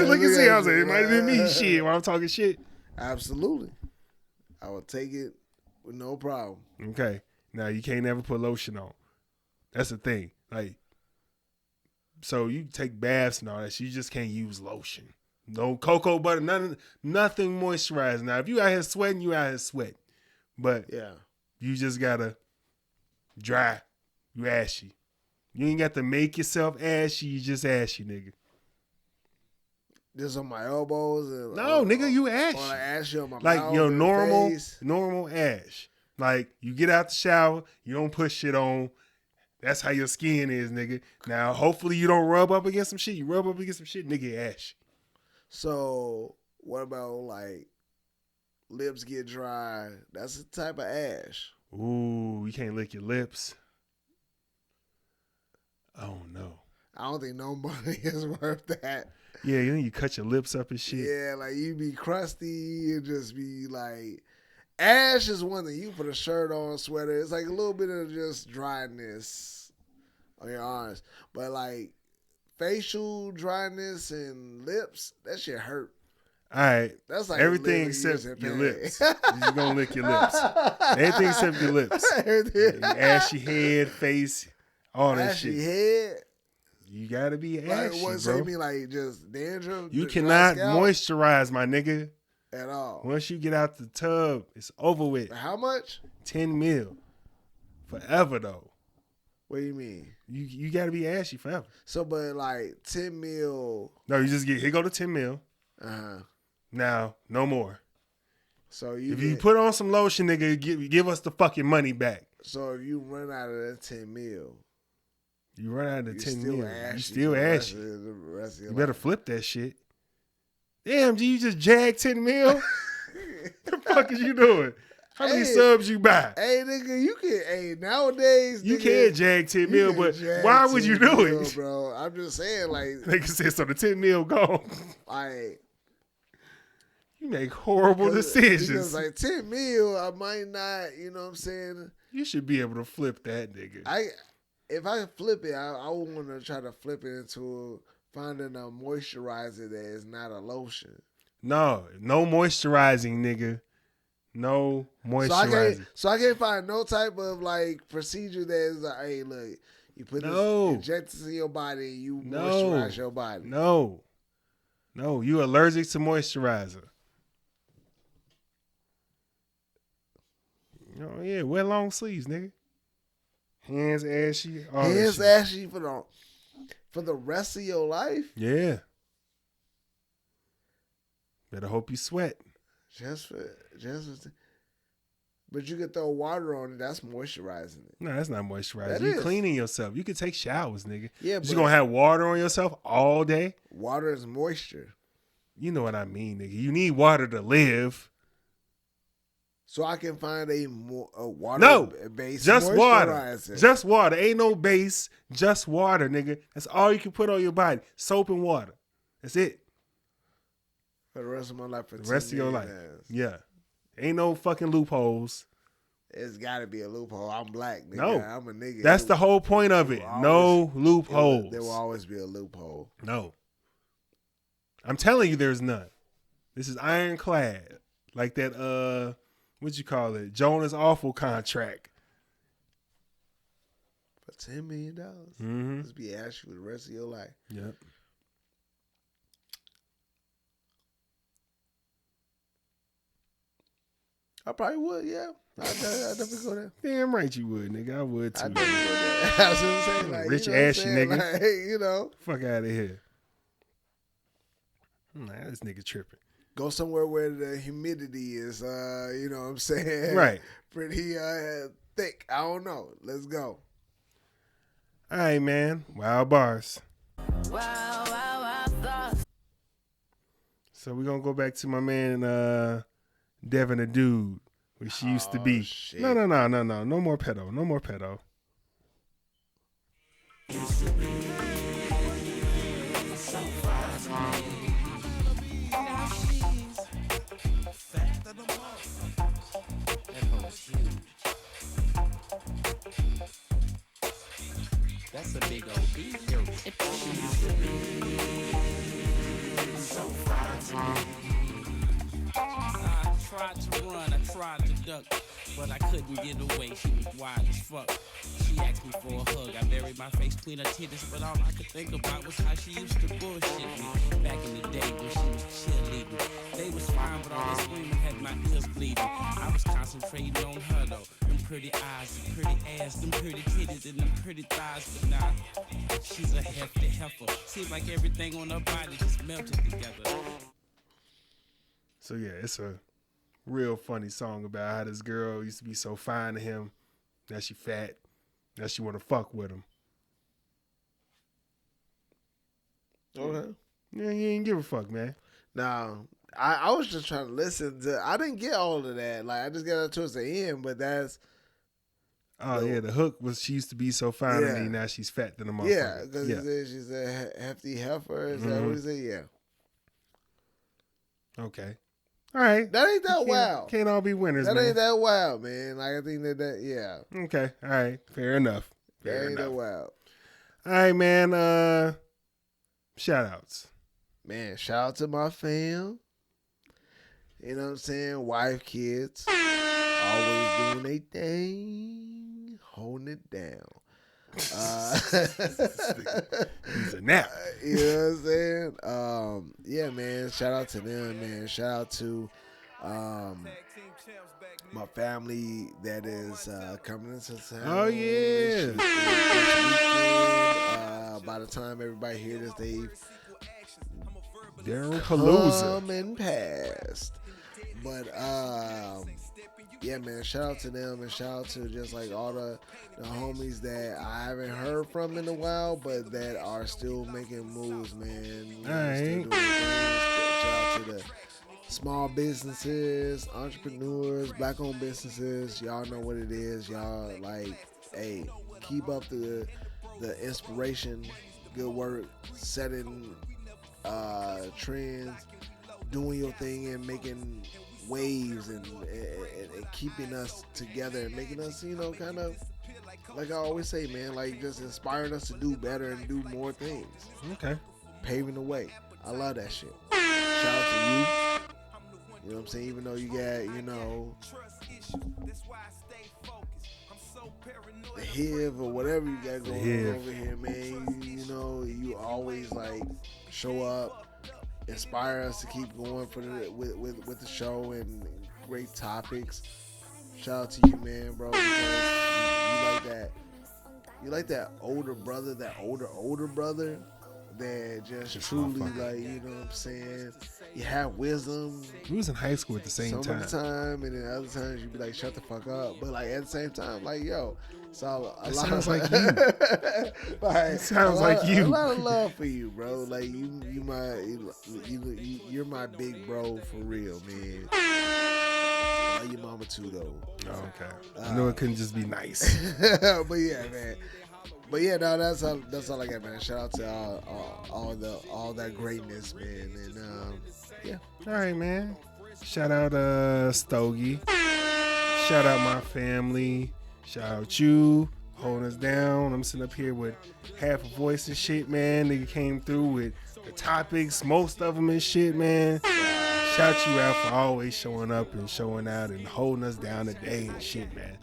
Look and see. I was like, it might have been me shit while I'm talking shit. Absolutely. I would take it with no problem. Okay. Now you can't ever put lotion on. That's the thing. Like, so you take baths and all that. So you just can't use lotion. No cocoa butter, nothing moisturizing. Now, if you out here sweating, you out here sweating. But Yeah. you just gotta dry. You ashy. You ain't got to make yourself ashy. You just ashy, nigga. Just on my elbows. And, No, nigga, you ashy. Or like ashy on my Like mouth your and face. normal ash. Like you get out the shower, you don't put shit on. That's how your skin is, nigga. Now, hopefully you don't rub up against some shit. You rub up against some shit, nigga, ashy. So what about like lips get dry? That's the type of ash. Ooh, you can't lick your lips. Oh no. I don't think no money is worth that. Yeah, you cut your lips up and shit. Yeah, like you be crusty and just be like, ash is one thing. You put a shirt on, sweater. It's like a little bit of just dryness on your arms. But like facial dryness and lips, that shit hurt. All right. That's like everything literally except using your pain. lips. You're gonna lick your lips. Everything except your lips. Your ashy head, face, all that Ashy shit. head. You gotta be Like ashy, what? bro. Say me like just dandruff. You dry cannot scalp moisturize, my nigga. at all. Once you get out the tub, it's over with. How much? 10 mil. Forever though. What do you mean? You gotta be ashy forever. So, but like 10 mil. No, you just here go to 10 mil. Uh-huh. Now, no more. So you If you put on some lotion, nigga, give us the fucking money back. So if you run out of that 10 mil, You run out of the you 10 still mil. ashy. You still for the rest ashy. of the rest of your You better life. flip that shit. Damn, G, you just jagged 10 mil? The fuck is you doing? How many Hey. subs you buy? Hey nigga, you can. Hey, nowadays You nigga, can jag 10 you mil, can but jag why would you 10 do mil, it? bro? I'm just saying, like, Nigga said, so the 10 mil gone. like You make horrible decisions. because like 10 mil, I might not. You know what I'm saying? You should be able to flip that, nigga. If I flip it, I would want to try to flip it into finding a moisturizer that is not a lotion. No moisturizing, nigga. No moisturizing. So I can't find no type of like procedure that is like, hey, look, you put this inject this in your body, and you moisturize your body. No, you allergic to moisturizer. Oh yeah, wear long sleeves, nigga. Hands ashy. All that Hands shit. ashy for the rest of your life. Yeah. Better hope you sweat. But you could throw water on it. That's moisturizing it. No, that's not moisturizing. That You is. cleaning yourself. You can take showers, nigga. Yeah, But but you gonna have water on yourself all day? water is moisture. You know what I mean, nigga. You need water to live. So I can find a water No, based just water. moisturizer. Just water. Ain't no base. Just water, nigga. That's all you can put on your body. Soap and water. That's it. for the rest of my life. For The rest of your 10 life. years. Yeah. Ain't no fucking loopholes. It's got to be a loophole. I'm black, nigga. No. I'm a nigga. That's the whole point of it. No loopholes. There will always be a loophole. No. I'm telling you there's none. This is ironclad. Like that, what'd you call it? Jonah's Awful contract. $10 million. Mm-hmm. This be asking for the rest of your life. Yep. I probably would, yeah. I'd definitely go there. Damn right you would, nigga. I would too. I'd definitely go there. I was gonna say, like, Rich you know what I'm ashy saying? nigga. Like, you know. Fuck out of here. Nah, this nigga tripping. Go somewhere where the humidity is, you know what I'm saying? Right. Pretty thick. I don't know. Let's go. All right, man. Wild bars. So we're going to go back to my man, Devin the Dude, where she used to be. Shit. No. No more pedo. No more pedo. That's a big old beat. I tried to run, I tried to duck, but I couldn't get away. She was wild as fuck. She asked me for a hug. I buried my face between her titties, but all I could think about was how she used to bullshit me. Back in the day when she was cheerleading, they was fine, but all that screaming had my ears bleeding. I was concentrating on her though. Them pretty eyes, them pretty ass, them pretty titties, and them pretty thighs. But nah, she's a hefty heifer. Seems like everything on her body just melted together. So, yeah, it's a real funny song about how this girl used to be so fine to him. Now she fat. Now she want to fuck with him. Okay. Yeah, you ain't give a fuck, man. Now, I was just trying to listen to. I didn't get all of that. Like, I just got it towards the end, but that's. Oh, yeah, the hook was she used to be so fine to me. Now she's fat than a motherfucker. Yeah, because she's a hefty heifer. Is that what he said? Yeah. Okay. All right. That ain't that wild. Can't all be winners, That man. ain't that wild, man. Like, I think that yeah. Okay. All right. Fair enough. That ain't that wild. All right, man. Shout outs. Man, shout out to my fam. You know what I'm saying? Wife, kids. Always doing their thing. Holding it down. He's a nap. You know what I'm saying? Yeah, man. Shout out to them, man. Shout out to my family that is coming into town. Oh, yeah. This weekend. By the time everybody hears this, they've Daryl Palooza. come and passed. But yeah, man, shout out to them and shout out to just like all the homies that I haven't heard from in a while, but that are still making moves, man. You know, still doing things. Shout out to the small businesses, entrepreneurs, black-owned businesses. Y'all know what it is. Y'all like, hey, keep up the inspiration, good work, setting trends, doing your thing and making waves and keeping us together and making us, you know, kind of like I always say, man, like just inspiring us to do better and do more things. Okay. Paving the way. I love that shit. Shout out to you. You know what I'm saying? Even though you got, you know, the HIV or whatever you got going on over here, man. You know, you always like show up, inspire us to keep going for with the show and great topics. Shout out to you, man, bro, because you like that. You like that older brother, that older brother that just truly like, you know what I'm saying? You have wisdom. We was in high school at the same Some time. of the time, and then other times you be like, shut the fuck up. But like at the same time, like, yo, so a lot sounds of like you. like, Sounds like you. A lot of love for you, bro. Like you're my big bro for real, man. I love your mama too, though. Oh, okay. I know it couldn't just be nice. But yeah, man. But yeah, no, that's all I got, man. Shout out to all that greatness, man. And yeah. All right, man. Shout out Stogie. Shout out my family. Shout out you holding us down. I'm sitting up here with half a voice and shit, man. Nigga came through with the topics, most of them and shit, man. Shout you out for always showing up and showing out and holding us down today and shit, man.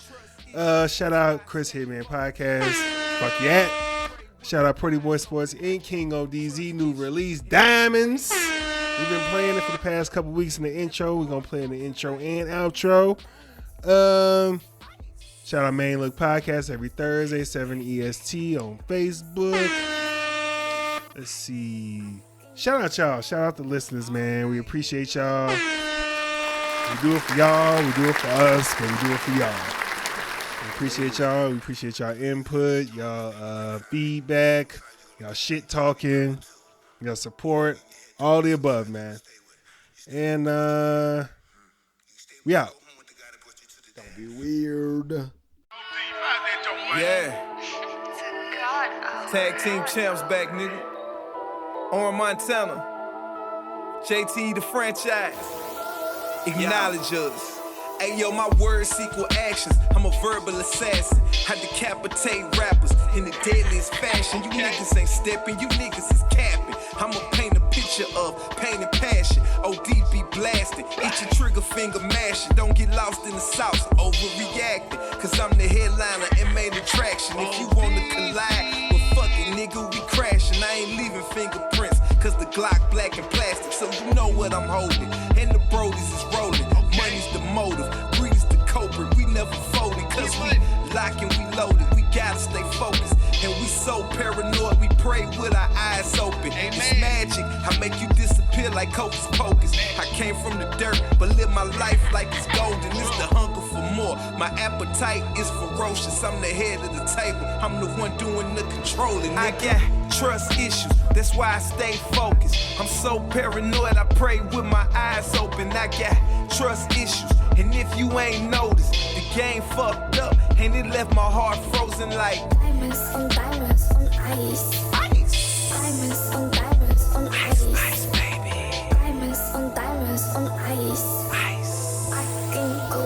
Shout out Chris Hitman Podcast. Fuck yeah. Shout out Pretty Boy Sports Inc. King ODZ new release Diamonds. We've been playing it for the past couple weeks in the intro. We're gonna play in the intro and outro. Shout out Main Look Podcast every Thursday, 7 EST on Facebook. Let's see. Shout out y'all. Shout out the listeners, man. We appreciate y'all. We do it for y'all. We do it for us, but we do it for y'all. We appreciate y'all. We appreciate y'all input, y'all feedback, y'all shit talking, y'all support, all the above, man. And we out. Don't be weird. Yeah. Tag team champs back, nigga. Orange Montana. JT the franchise. Acknowledge us. Hey yo, my words equal actions. I'm a verbal assassin. I decapitate rappers in the deadliest fashion. You niggas ain't stepping, you niggas is capping. I'ma paint a picture of pain and passion. ODB blasting, eat your trigger finger mashing. Don't get lost in the sauce, overreacting. Cause I'm the headliner and main attraction. If you wanna collide, well fuck it, nigga, we crashing. I ain't leaving fingerprints, cause the Glock black and plastic. So you know what I'm holding. And the Brodies is rolling. Money's the motive, greed's the culprit. We never folded, cause we lock and we loaded. We gotta stay focused. And we so paranoid, we pray with our eyes open. Amen. It's magic, I make you disappear like Hocus Pocus. I came from the dirt, but live my life like it's golden. It's the hunger for more. My appetite is ferocious. I'm the head of the table. I'm the one doing the controlling. I got trust issues, that's why I stay focused. I'm so paranoid, I pray with my eyes open. I got trust issues, and if you ain't noticed, the game fucked up, and it left my heart frozen like diamonds on ice. Ice. Diamonds on ice. Ice, baby. Diamonds on ice. Ice. I can go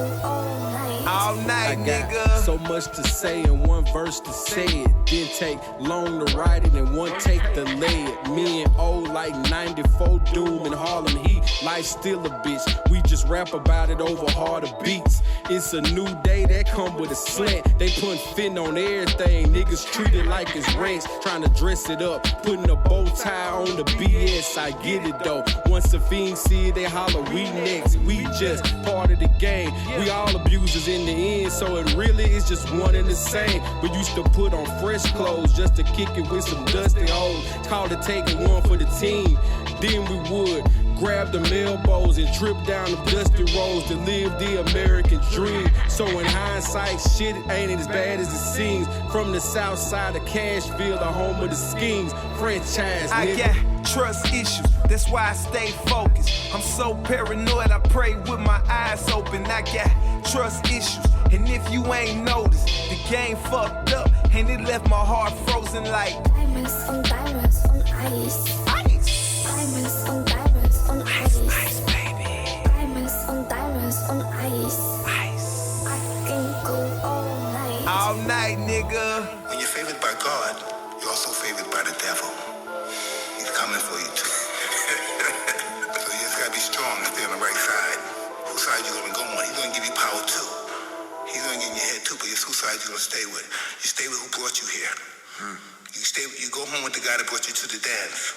all night, nigga. So much to say and one verse to say it. Didn't take long to write it and one take to lay it. Me and old like 94 Doom in Harlem Heat. Life still a bitch. We just rap about it over harder beats. It's a new day that come with a slant. They putting fin on everything. Niggas treat it like it's rents. Trying to dress it up. Putting a bow tie on the BS. I get it though. Once the fiends see it, they holler, we next. We just part of the game. We all abusers in the end. So it really is just one and the same. We used to put on fresh clothes just to kick it with some dusty hoes. Called it taking one for the team. Then we would grab the elbows and trip down the dusty roads to live the American dream. So in hindsight, shit ain't as bad as it seems. From the south side of Cashville, the home of the schemes. Franchise, nigga. I got trust issues, that's why I stay focused. I'm so paranoid, I pray with my eyes open. I got trust issues, and if you ain't noticed, the game fucked up, and it left my heart frozen like diamonds on ice. Ice. Diamonds on ice. Ice, baby. Diamonds on ice. Ice. I can go all night, nigga. When you're favored by God, you're also favored by the devil. He's coming for you too. So you just gotta be strong and stay on the right side. Whose side you gonna go on? He's gonna give you power too. He's gonna get in your head too, but whose side you gonna stay with? You stay with who brought you here. You go home with the guy that brought you to the dance.